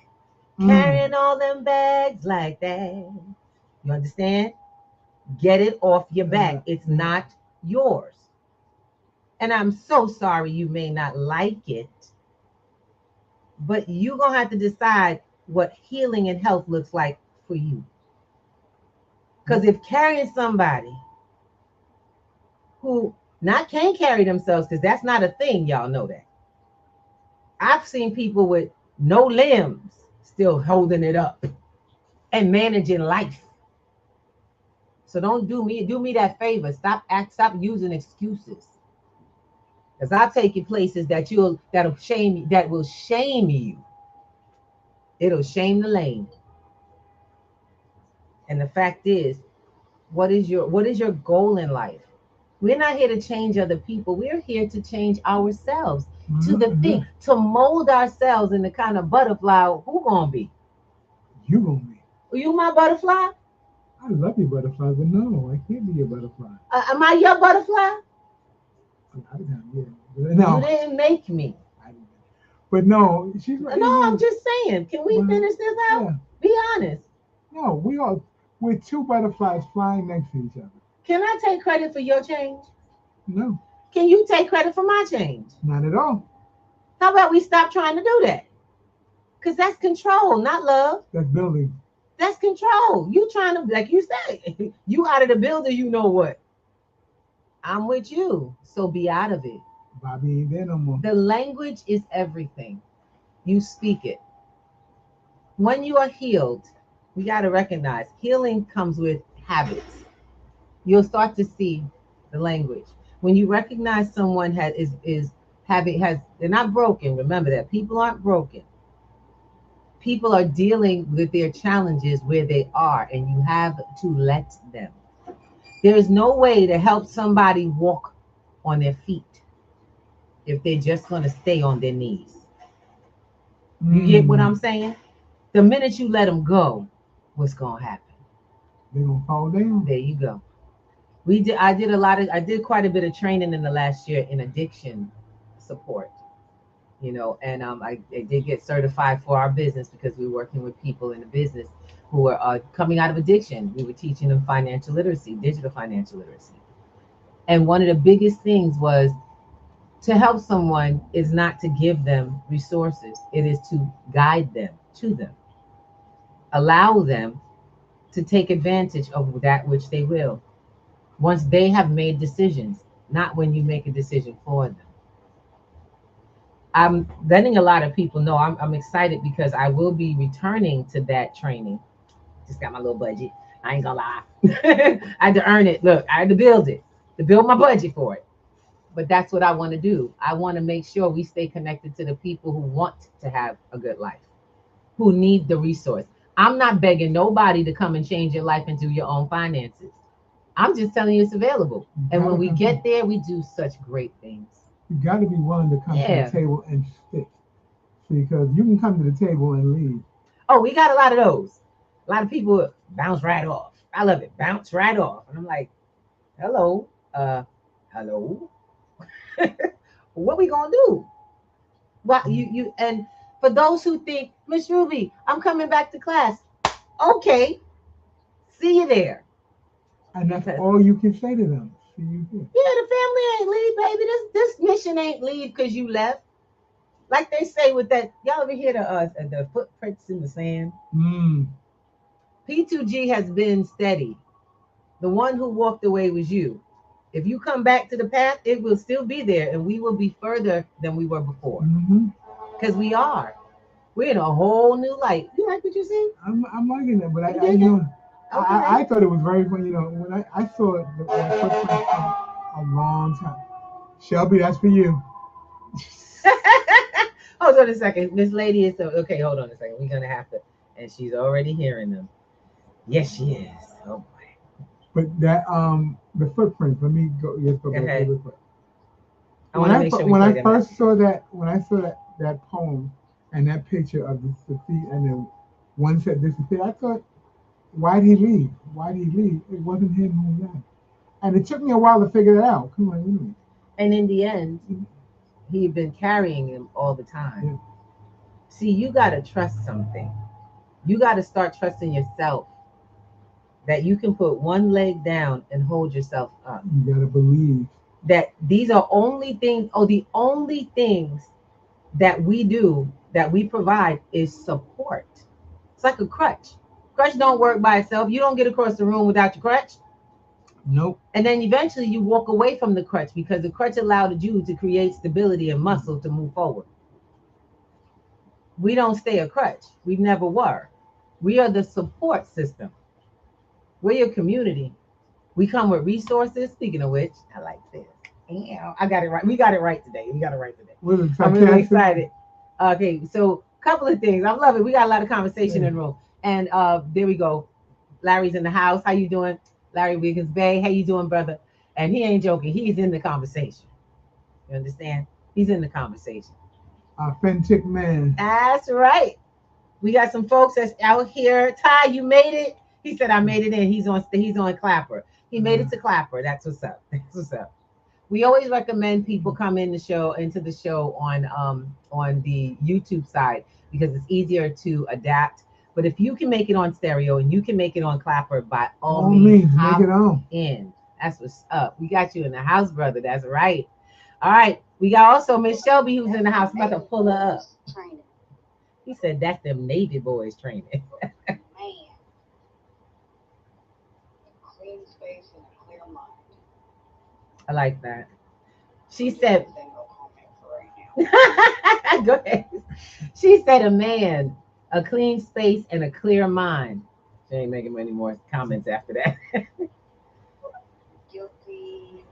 Carrying all them bags like that. You understand? Get it off your back. It's not yours. And I'm so sorry you may not like it, but you're going to have to decide what healing and health looks like for you. Because if carrying somebody who not can't carry themselves, because that's not a thing, y'all know that. I've seen people with no limbs still holding it up and managing life. So don't do me that favor. Stop using excuses. Because I'll take you places that'll shame you, that will shame you. It'll shame the lane. And the fact is, what is your goal in life? We're not here to change other people. We're here to change ourselves to the thing, to mold ourselves in the kind of butterfly who gonna be. You gonna be. Are you my butterfly? I love your butterfly, but no, I can't be your butterfly. Am I your butterfly? No. You didn't make me. But no, she's right. No, I'm just saying. Can we finish this out? Yeah. Be honest. No, we're two butterflies flying next to each other. Can I take credit for your change? No. Can you take credit for my change? Not at all. How about we stop trying to do that? Because that's control, not love. That's building. That's control. You trying to, like you said, you out of the builder, you know what? I'm with you. So be out of it. Bobby ain't there no more. The language is everything. You speak it. When you are healed, we got to recognize healing comes with habits. You'll start to see the language. When you recognize someone they're not broken. Remember that people aren't broken. People are dealing with their challenges where they are, and you have to let them. There is no way to help somebody walk on their feet if they're just going to stay on their knees. You get what I'm saying? The minute you let them go, what's going to happen? They're going to fall down. There you go. I did quite a bit of training in the last year in addiction support, and I did get certified for our business because we were working with people in the business who were coming out of addiction. We were teaching them financial literacy, digital financial literacy. And one of the biggest things was to help someone is not to give them resources. It is to guide them to them. Allow them to take advantage of that which they will. Once they have made decisions, not when you make a decision for them. I'm letting a lot of people know I'm excited because I will be returning to that training. Just got my little budget. I ain't gonna lie. I had to earn it. Look, I had to build it, to build my budget for it. But that's what I want to do. I want to make sure we stay connected to the people who want to have a good life, who need the resource. I'm not begging nobody to come and change your life and do your own finances. I'm just telling you it's available. And when we get there, we do such great things. You got to be willing to come to the table and stick. Because you can come to the table and leave. Oh, we got a lot of those. A lot of people bounce right off. I love it. Bounce right off. And I'm like, hello. Hello. What we gonna do? What you and for those who think, Miss Ruby, I'm coming back to class. Okay. See you there. And that's all you can say to them. see you here. Yeah, the family ain't leave, baby. This mission ain't leave because you left. Like they say with that, y'all ever hear the footprints in the sand? P2G has been steady. The one who walked away was you. If you come back to the path, it will still be there, and we will be further than we were before. Because we are. We're in a whole new light. You like what you see? I'm liking that, but I thought it was very funny. You know, when I saw the footprint a long time. Shelby, that's for you. Hold on a second. This lady is okay. Hold on a second. We're gonna have to, and she's already hearing them. Yes, she is. Oh boy. But that the footprints. Let me go. Let's go back to the foot. When I first saw that poem and that picture of the feet, and then one said disappear, I thought, why'd he leave? Why'd he leave? It wasn't him who left. And it took me a while to figure that out. Come on, And in the end, he'd been carrying him all the time. Yeah. See, you gotta trust something. You gotta start trusting yourself. That you can put one leg down and hold yourself up. You gotta believe that these are the only things that we do, that we provide, is support. It's like a crutch. Crutch don't work by itself. You don't get across the room without your crutch. Nope. And then eventually you walk away from the crutch because the crutch allowed you to create stability and muscle to move forward. We don't stay a crutch. We never were. We are the support system. We're your community. We come with resources. Speaking of which, I like this. Yeah, I got it right. We got it right today. I'm really excited. Okay, so a couple of things. I love it. We got a lot of conversation in the room. And there we go. Larry's in the house. How you doing? Larry Wiggins Bay. How you doing, brother? And he ain't joking. He's in the conversation. You understand? He's in the conversation. Authentic man. That's right. We got some folks that's out here. Ty, you made it. He said I made it in. He's on Clapper. He made it to Clapper. That's what's up. We always recommend people come into the show on the YouTube side because it's easier to adapt. But if you can make it on stereo and you can make it on Clapper, by all means, make it on. In. That's what's up. We got you in the house, brother. That's right. All right. We got also Miss Shelby who's in the house. I'm about to pull her up. Training. He said that's them Navy boys training. Man. Clean space and a clear mind. I like that. She said, go ahead. She said a man, a clean space, and a clear mind. She ain't making any more comments after that. Guilty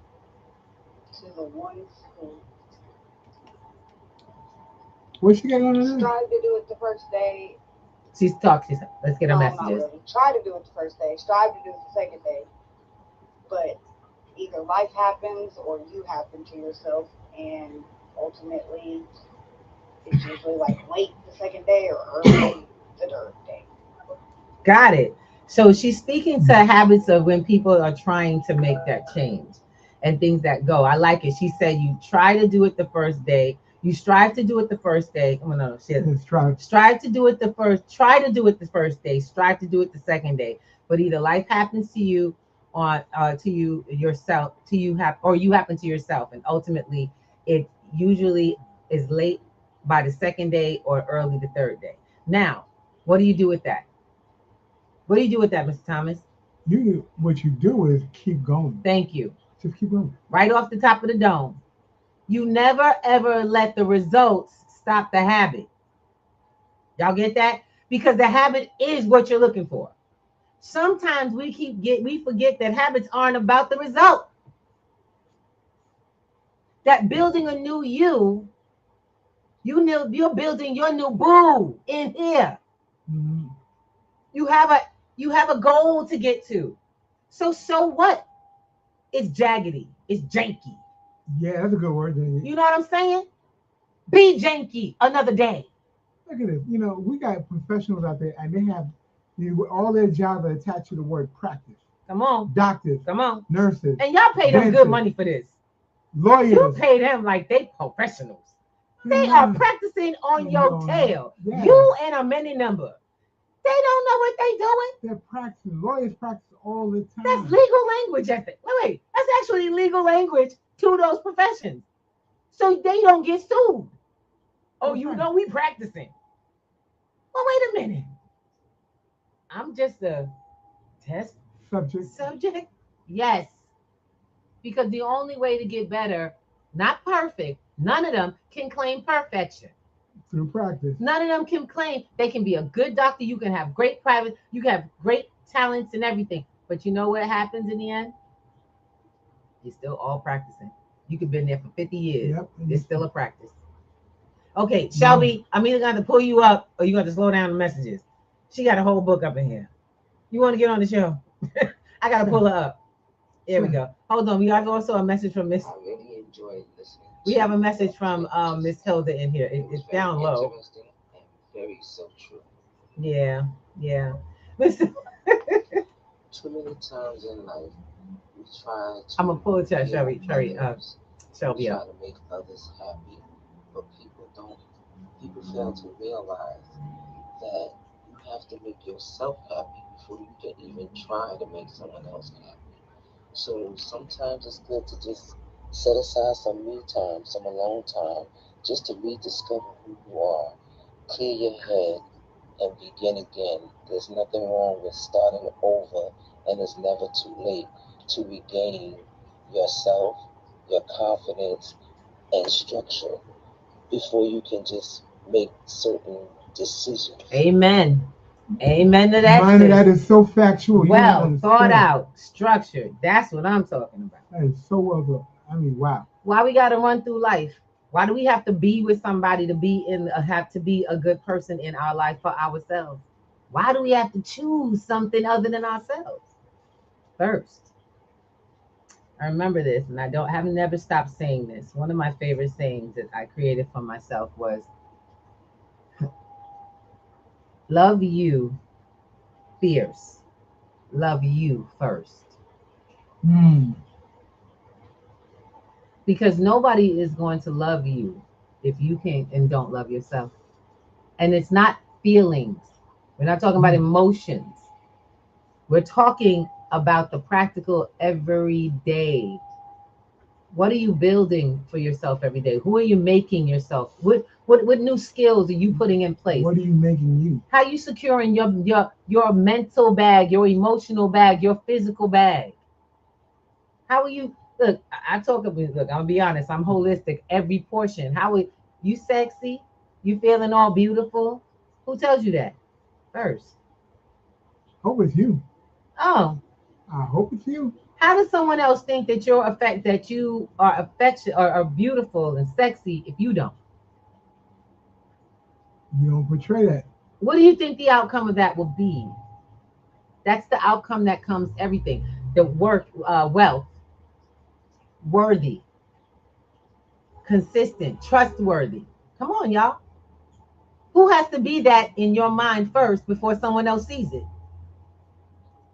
to the ones who. What's she got on there? Strive to do it the first day. Let's get her messages. Not really. Try to do it the first day. Strive to do it the second day. But either life happens or you happen to yourself, and ultimately it's usually like late the second day or early the third day. Got it. So she's speaking to habits of when people are trying to make that change and things that go. I like it. She said you try to do it the first day. You strive to do it the first day. Oh no, she said strive to do it the first. Try to do it the first day. Strive to do it the second day. But either life happens to you, or you happen to yourself, and ultimately it usually is late by the second day or early the third day. Now, what do you do with that? What do you do with that, Mr. Thomas? What you do is keep going. Thank you. Just keep going. Right off the top of the dome. You never ever let the results stop the habit. Y'all get that? Because the habit is what you're looking for. Sometimes we forget that habits aren't about the result. That building a new you're building your new boo in here. Mm-hmm. You have a goal to get to. So what? It's jaggedy. It's janky. Yeah, that's a good word. You know what I'm saying? Be janky another day. Look at this. We got professionals out there, and they have all their jobs are attached to the word practice. Come on. Doctors. Come on. Nurses. And y'all pay them good money for this. Lawyers. You pay them like they professionals. They are practicing on your tail. Yeah. You and a many number. They don't know what they're doing. They're practicing. Lawyers practice all the time. That's legal language, I think. Wait. That's actually legal language to those professions. So they don't get sued. Oh, you know we practicing. Well, wait a minute. I'm just a test subject. Yes. Because the only way to get better, not perfect, none of them can claim perfection. Through practice. None of them can claim they can be a good doctor. You can have great private, you can have great talents and everything. But you know what happens in the end? You're still all practicing. You could have been there for 50 years. Yep. It's still a practice. Okay, Shelby, I'm either going to pull you up or you're going to slow down the messages. She got a whole book up in here. You want to get on the show? I got to pull her up. Here we go. Hold on. We got also a message from Miss. I really enjoyed listening. We have a message from Miss Hilda in here. It's down low. Interesting and very so true. Yeah. Too many times in life, we try to. I'm gonna pull it to Shelby. Shelby Try to make others happy, but people don't. People fail to realize that you have to make yourself happy before you can even try to make someone else happy. So sometimes it's good to just set aside some me time, some alone time, just to rediscover who you are, clear your head, and begin again. There's nothing wrong with starting over, and it's never too late to regain yourself, your confidence, and structure before you can just make certain decisions. Amen. Amen to that. Mine, that is so factual. Well thought out, structured. That's what I'm talking about. That is so well done. I mean, wow. Why we got to run through life? Why do we have to be with somebody to have to be a good person in our life for ourselves? Why do we have to choose something other than ourselves first? I remember this, and I've never stopped saying this. One of my favorite sayings that I created for myself was, love you fierce. Love you first. Because nobody is going to love you if you can't and don't love yourself. And it's not feelings. We're not talking about emotions. We're talking about the practical everyday. What are you building for yourself every day? Who are you making yourself? What new skills are you putting in place? What are you making you? How are you securing your mental bag, your emotional bag, your physical bag? How are you? Look, I'm gonna be honest, I'm holistic, every portion. How are you sexy? You feeling all beautiful? Who tells you that? First. Hope it's you. Oh. I hope it's you. How does someone else think that you are affectionate or are beautiful and sexy if you don't? You don't portray that. What do you think the outcome of that will be? That's the outcome that comes everything. The wealth, worthy, consistent, trustworthy. Come on, y'all. Who has to be that in your mind first before someone else sees it?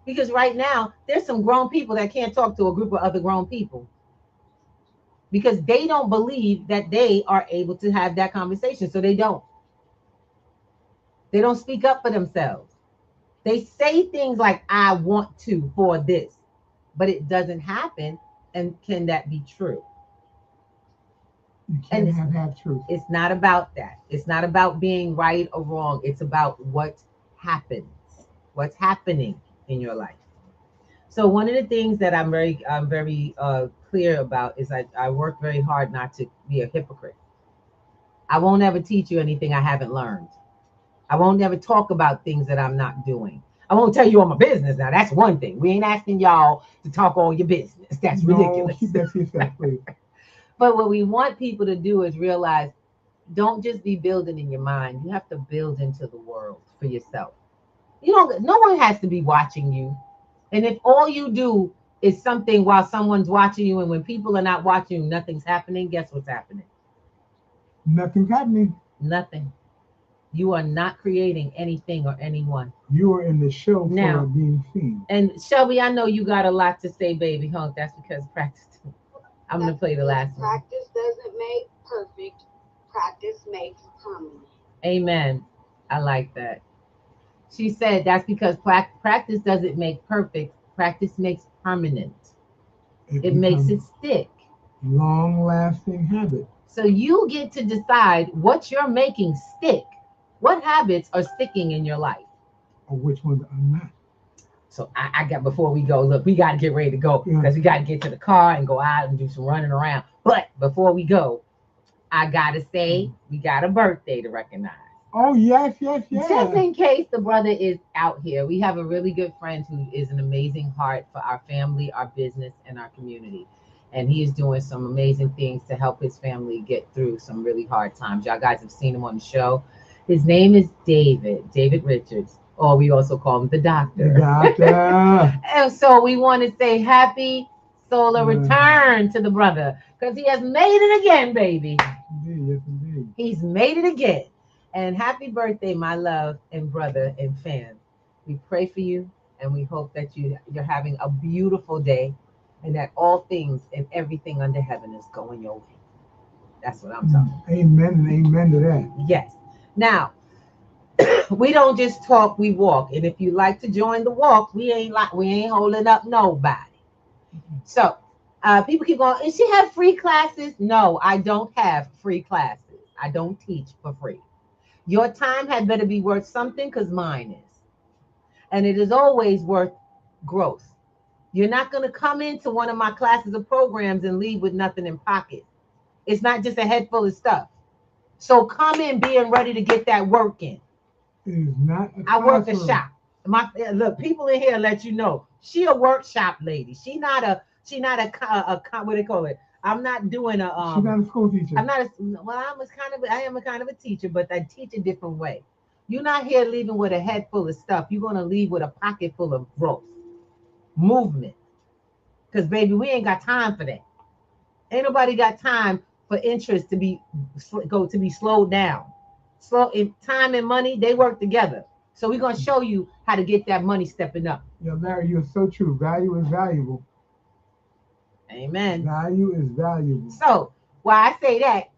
Because right now, there's some grown people that can't talk to a group of other grown people because they don't believe that they are able to have that conversation. So they don't. They don't speak up for themselves. They say things like, I want to for this, but it doesn't happen. And can that be true? You can't have truth. It's not about that. It's not about being right or wrong. It's about what happens, what's happening in your life. So one of the things that I'm very clear about is I work very hard not to be a hypocrite. I won't ever teach you anything I haven't learned. I won't ever talk about things that I'm not doing. I won't tell you all my business. Now that's one thing. We ain't asking y'all to talk all your business. That's ridiculous. Keep that to yourself, please. But what we want people to do is realize, don't just be building in your mind. You have to build into the world for yourself. No one has to be watching you. And if all you do is something while someone's watching you, and when people are not watching you, nothing's happening, guess what's happening? Nothing's happening. Nothing. You are not creating anything or anyone. You are in the show now, for being seen. And Shelby, I know you got a lot to say, baby. That's because practice. I'm going to play the last one. Practice doesn't make perfect. Practice makes permanent. Amen. I like that. She said that's because practice doesn't make perfect. Practice makes permanent. It makes it stick. Long-lasting habit. So you get to decide what you're making stick. What habits are sticking in your life? Or which ones are not. So I got, before we go, look, we got to get ready to go because we got to get to the car and go out and do some running around. But before we go, I got to say, we got a birthday to recognize. Oh, yes. Just in case the brother is out here, we have a really good friend who is an amazing heart for our family, our business, and our community. And he is doing some amazing things to help his family get through some really hard times. Y'all guys have seen him on the show. His name is David Richards, or we also call him the doctor. The doctor. And so we want to say happy solar return to the brother, because he has made it again, baby. Indeed, yes, indeed. He's made it again. And happy birthday, my love and brother and fan. We pray for you, and we hope that you're having a beautiful day, and that all things and everything under heaven is going your way. That's what I'm talking about. Amen and amen to that. Yes. Now, we don't just talk, we walk. And if you like to join the walk, we ain't holding up nobody. So people keep going, and she have free classes? No, I don't have free classes. I don't teach for free. Your time had better be worth something, because mine is. And it is always worth growth. You're not going to come into one of my classes or programs and leave with nothing in pocket. It's not just a head full of stuff. So come in being ready to get that work in. It is not a I work a shop. Look, people in here let you know she a workshop lady. She not a what do they call it? I'm not doing a She's not a school teacher. I'm not a, well, I am a kind of a teacher, but I teach a different way. You're not here leaving with a head full of stuff. You're gonna leave with a pocket full of growth, movement. Because baby, we ain't got time for that. Ain't nobody got time for interest to be slowed down. Slow in time and money, they work together. So we're gonna show you how to get that money stepping up. Yeah, Larry, you're so true. Value is valuable. Amen. Value is valuable. So why I say that,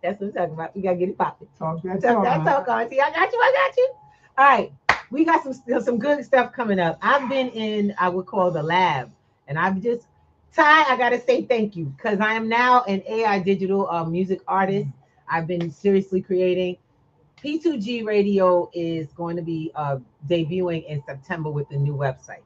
that's what I'm talking about. We gotta get it popping. Talk that talk on. See, I got you. All right. We got some good stuff coming up. I've been in, I would call the lab, and Ty, I gotta say thank you, because I am now an AI digital music artist. I've been seriously creating. P2G Radio is going to be debuting in September with the new website.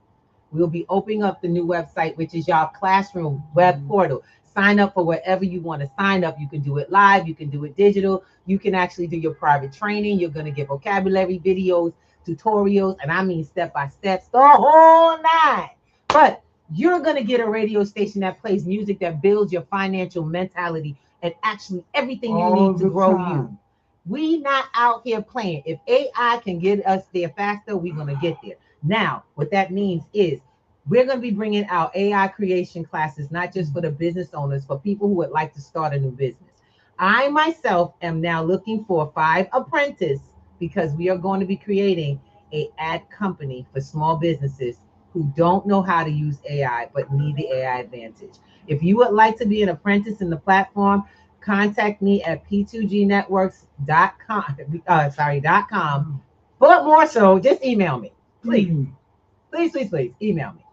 We'll be opening up the new website, which is y'all classroom web portal. Sign up for whatever you want to sign up. You can do it live. You can do it digital. You can actually do your private training. You're going to get vocabulary videos, tutorials, and I mean step-by-step, the whole nine. But you're going to get a radio station that plays music that builds your financial mentality and actually everything you need to grow you. We not out here playing. If AI can get us there faster, we're going to get there. Now, what that means is we're going to be bringing out AI creation classes, not just for the business owners, for people who would like to start a new business. I myself am now looking for 5 apprentices, because we are going to be creating an ad company for small businesses who don't know how to use AI but need the AI advantage. If you would like to be an apprentice in the platform, contact me at p2gnetworks.com. But more so, just email me. Please, email me.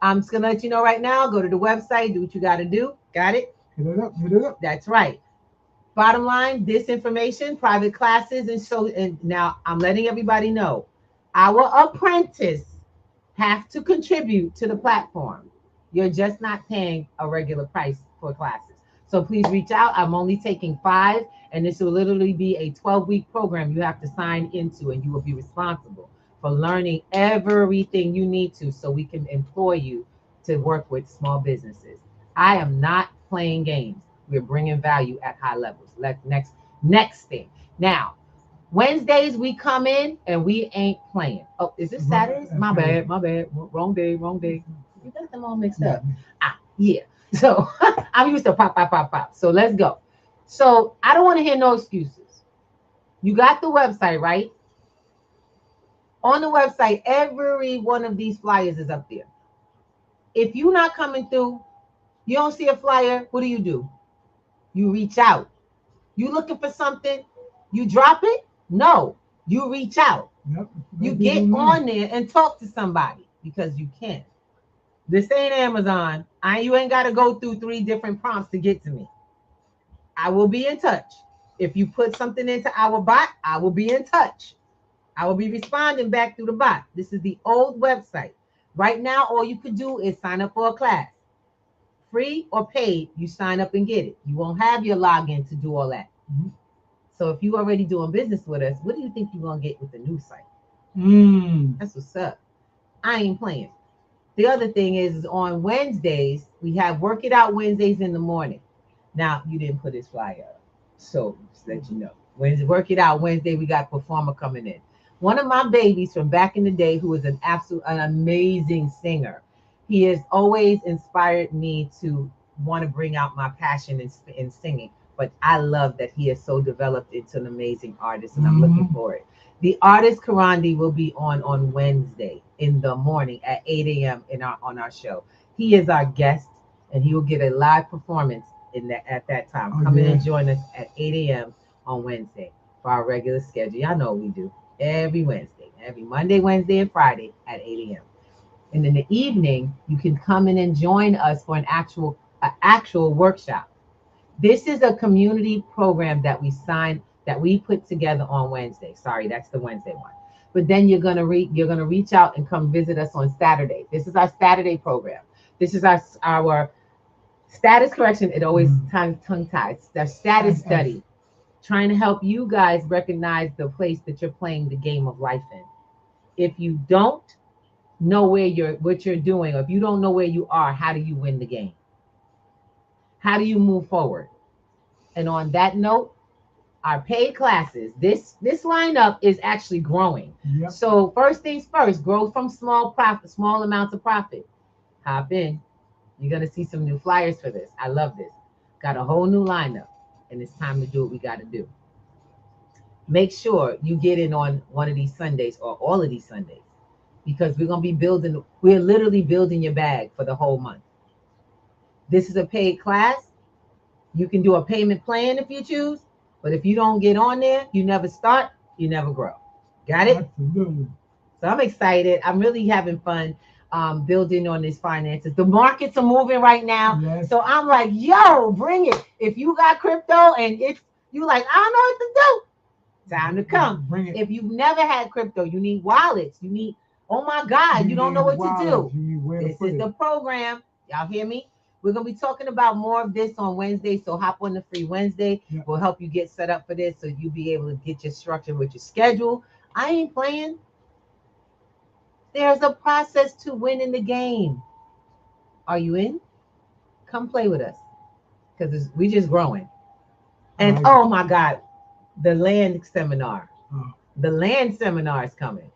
I'm just gonna let you know right now. Go to the website, do what you gotta do. Got it? Hit it up. That's right. Bottom line, this information, private classes, and now I'm letting everybody know, our apprentice have to contribute to the platform. You're just not paying a regular price for classes. So please reach out. I'm only taking 5, and this will literally be a 12-week program you have to sign into, and you will be responsible for learning everything you need to, so we can employ you to work with small businesses. I am not playing games. We're bringing value at high levels. Next thing. Now, Wednesdays we come in and we ain't playing. Oh, is this Saturdays? My bad. Wrong day. You got them all mixed up. Yeah. So I'm used to pop. So let's go. So I don't want to hear no excuses. You got the website, right? On the website, every one of these flyers is up there. If you're not coming through, you don't see a flyer, what do? You reach out. You looking for something, you drop it? No, you reach out. Yep. You get on there and talk to somebody because you can. This ain't Amazon. You ain't got to go through 3 different prompts to get to me. I will be in touch. If you put something into our bot, I will be in touch. I will be responding back through the bot. This is the old website. Right now, all you could do is sign up for a class. Free or paid, you sign up and get it. You won't have your login to do all that. Mm-hmm. So if you already doing business with us, what do you think you're going to get with the new site? That's what's up. I ain't playing. The other thing is on Wednesdays, we have Work It Out Wednesdays in the morning. Now, you didn't put this flyer up, so just let you know. Wednesday, Work It Out Wednesday, we got a performer coming in. One of my babies from back in the day who is an amazing singer. He has always inspired me to want to bring out my passion in singing. But I love that he is so developed into an amazing artist, and I'm looking for it. The artist Karandi will be on Wednesday in the morning at 8 a.m. on our show. He is our guest, and he will get a live performance at that time. Come in and join us at 8 a.m. on Wednesday for our regular schedule. Y'all know what we do every Wednesday, every Monday, Wednesday, and Friday at 8 a.m. And in the evening, you can come in and join us for an actual workshop. This is a community program that we put together on Wednesday. Sorry, that's the Wednesday one. But then you're gonna reach out and come visit us on Saturday. This is our Saturday program. This is our status correction. It always tongue ties. The status study, trying to help you guys recognize the place that you're playing the game of life in. If you don't know what you're doing, or if you don't know where you are, how do you win the game? How do you move forward? And on that note, our paid classes, this lineup is actually growing. Yep. So first things first, grow from small amounts of profit. Hop in. You're going to see some new flyers for this. I love this. Got a whole new lineup, and it's time to do what we got to do. Make sure you get in on one of these Sundays or all of these Sundays, because we're literally building your bag for the whole month. This is a paid class. You can do a payment plan if you choose, but if you don't get on there, you never start, you never grow. Got it? Absolutely. So I'm excited. I'm really having fun building on these finances. The markets are moving right now. Yes. So I'm like, yo, bring it. If you got crypto and you like, I don't know what to do, time to come. Bring it. If you've never had crypto, you need wallets. You need, oh my God, you don't know what to do. This is the program. Y'all hear me? We're going to be talking about more of this on Wednesday, so hop on the free Wednesday. Yep. We'll help you get set up for this so you'll be able to get your structure with your schedule. I ain't playing. There's a process to winning the game. Are you in? Come play with us, because we just growing. And oh my God, the land seminar. The land seminar is coming.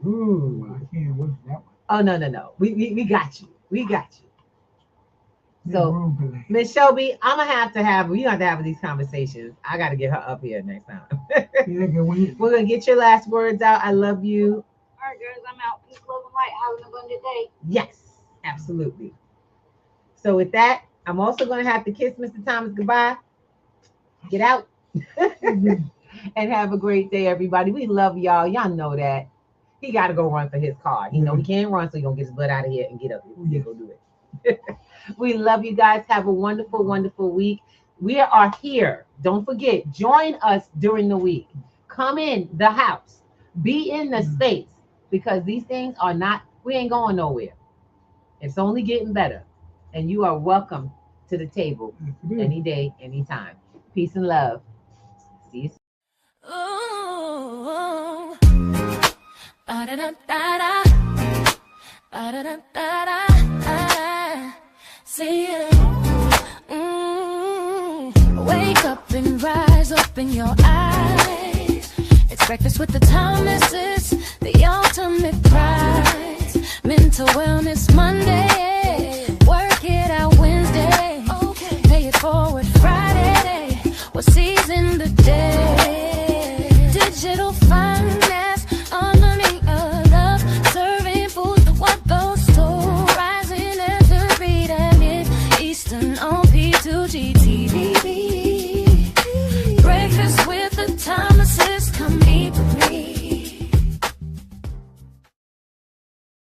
Ooh. I can't wait for that one. Oh, no. We got you. We got you. So, Miss Shelby, I'm gonna have to have these conversations. I got to get her up here next time. We're gonna get your last words out. I love you. All right, girls, I'm out. Peace, love, and light. Have an abundant day. Yes, absolutely. So with that, I'm also gonna have to kiss Mr. Thomas goodbye. Get out. And have a great day, everybody. We love y'all. Y'all know that. He got to go run for his car. He know he can't run, so he's gonna get his butt out of here and get up here. Go do it. We love you guys. Have a wonderful, wonderful week. We are here. Don't forget, join us during the week. Come in the house. Be in the space, because these things we ain't going nowhere. It's only getting better. And you are welcome to the table any day, anytime. Peace and love. See you soon. Ooh, ba-da-da-da-da, ba-da-da-da-da. See you. Wake up and rise, open your eyes. It's breakfast with the Thomases, the ultimate prize. Mental Wellness Monday, Work It Out Wednesday, Pay It Forward Friday. We're seizing the day.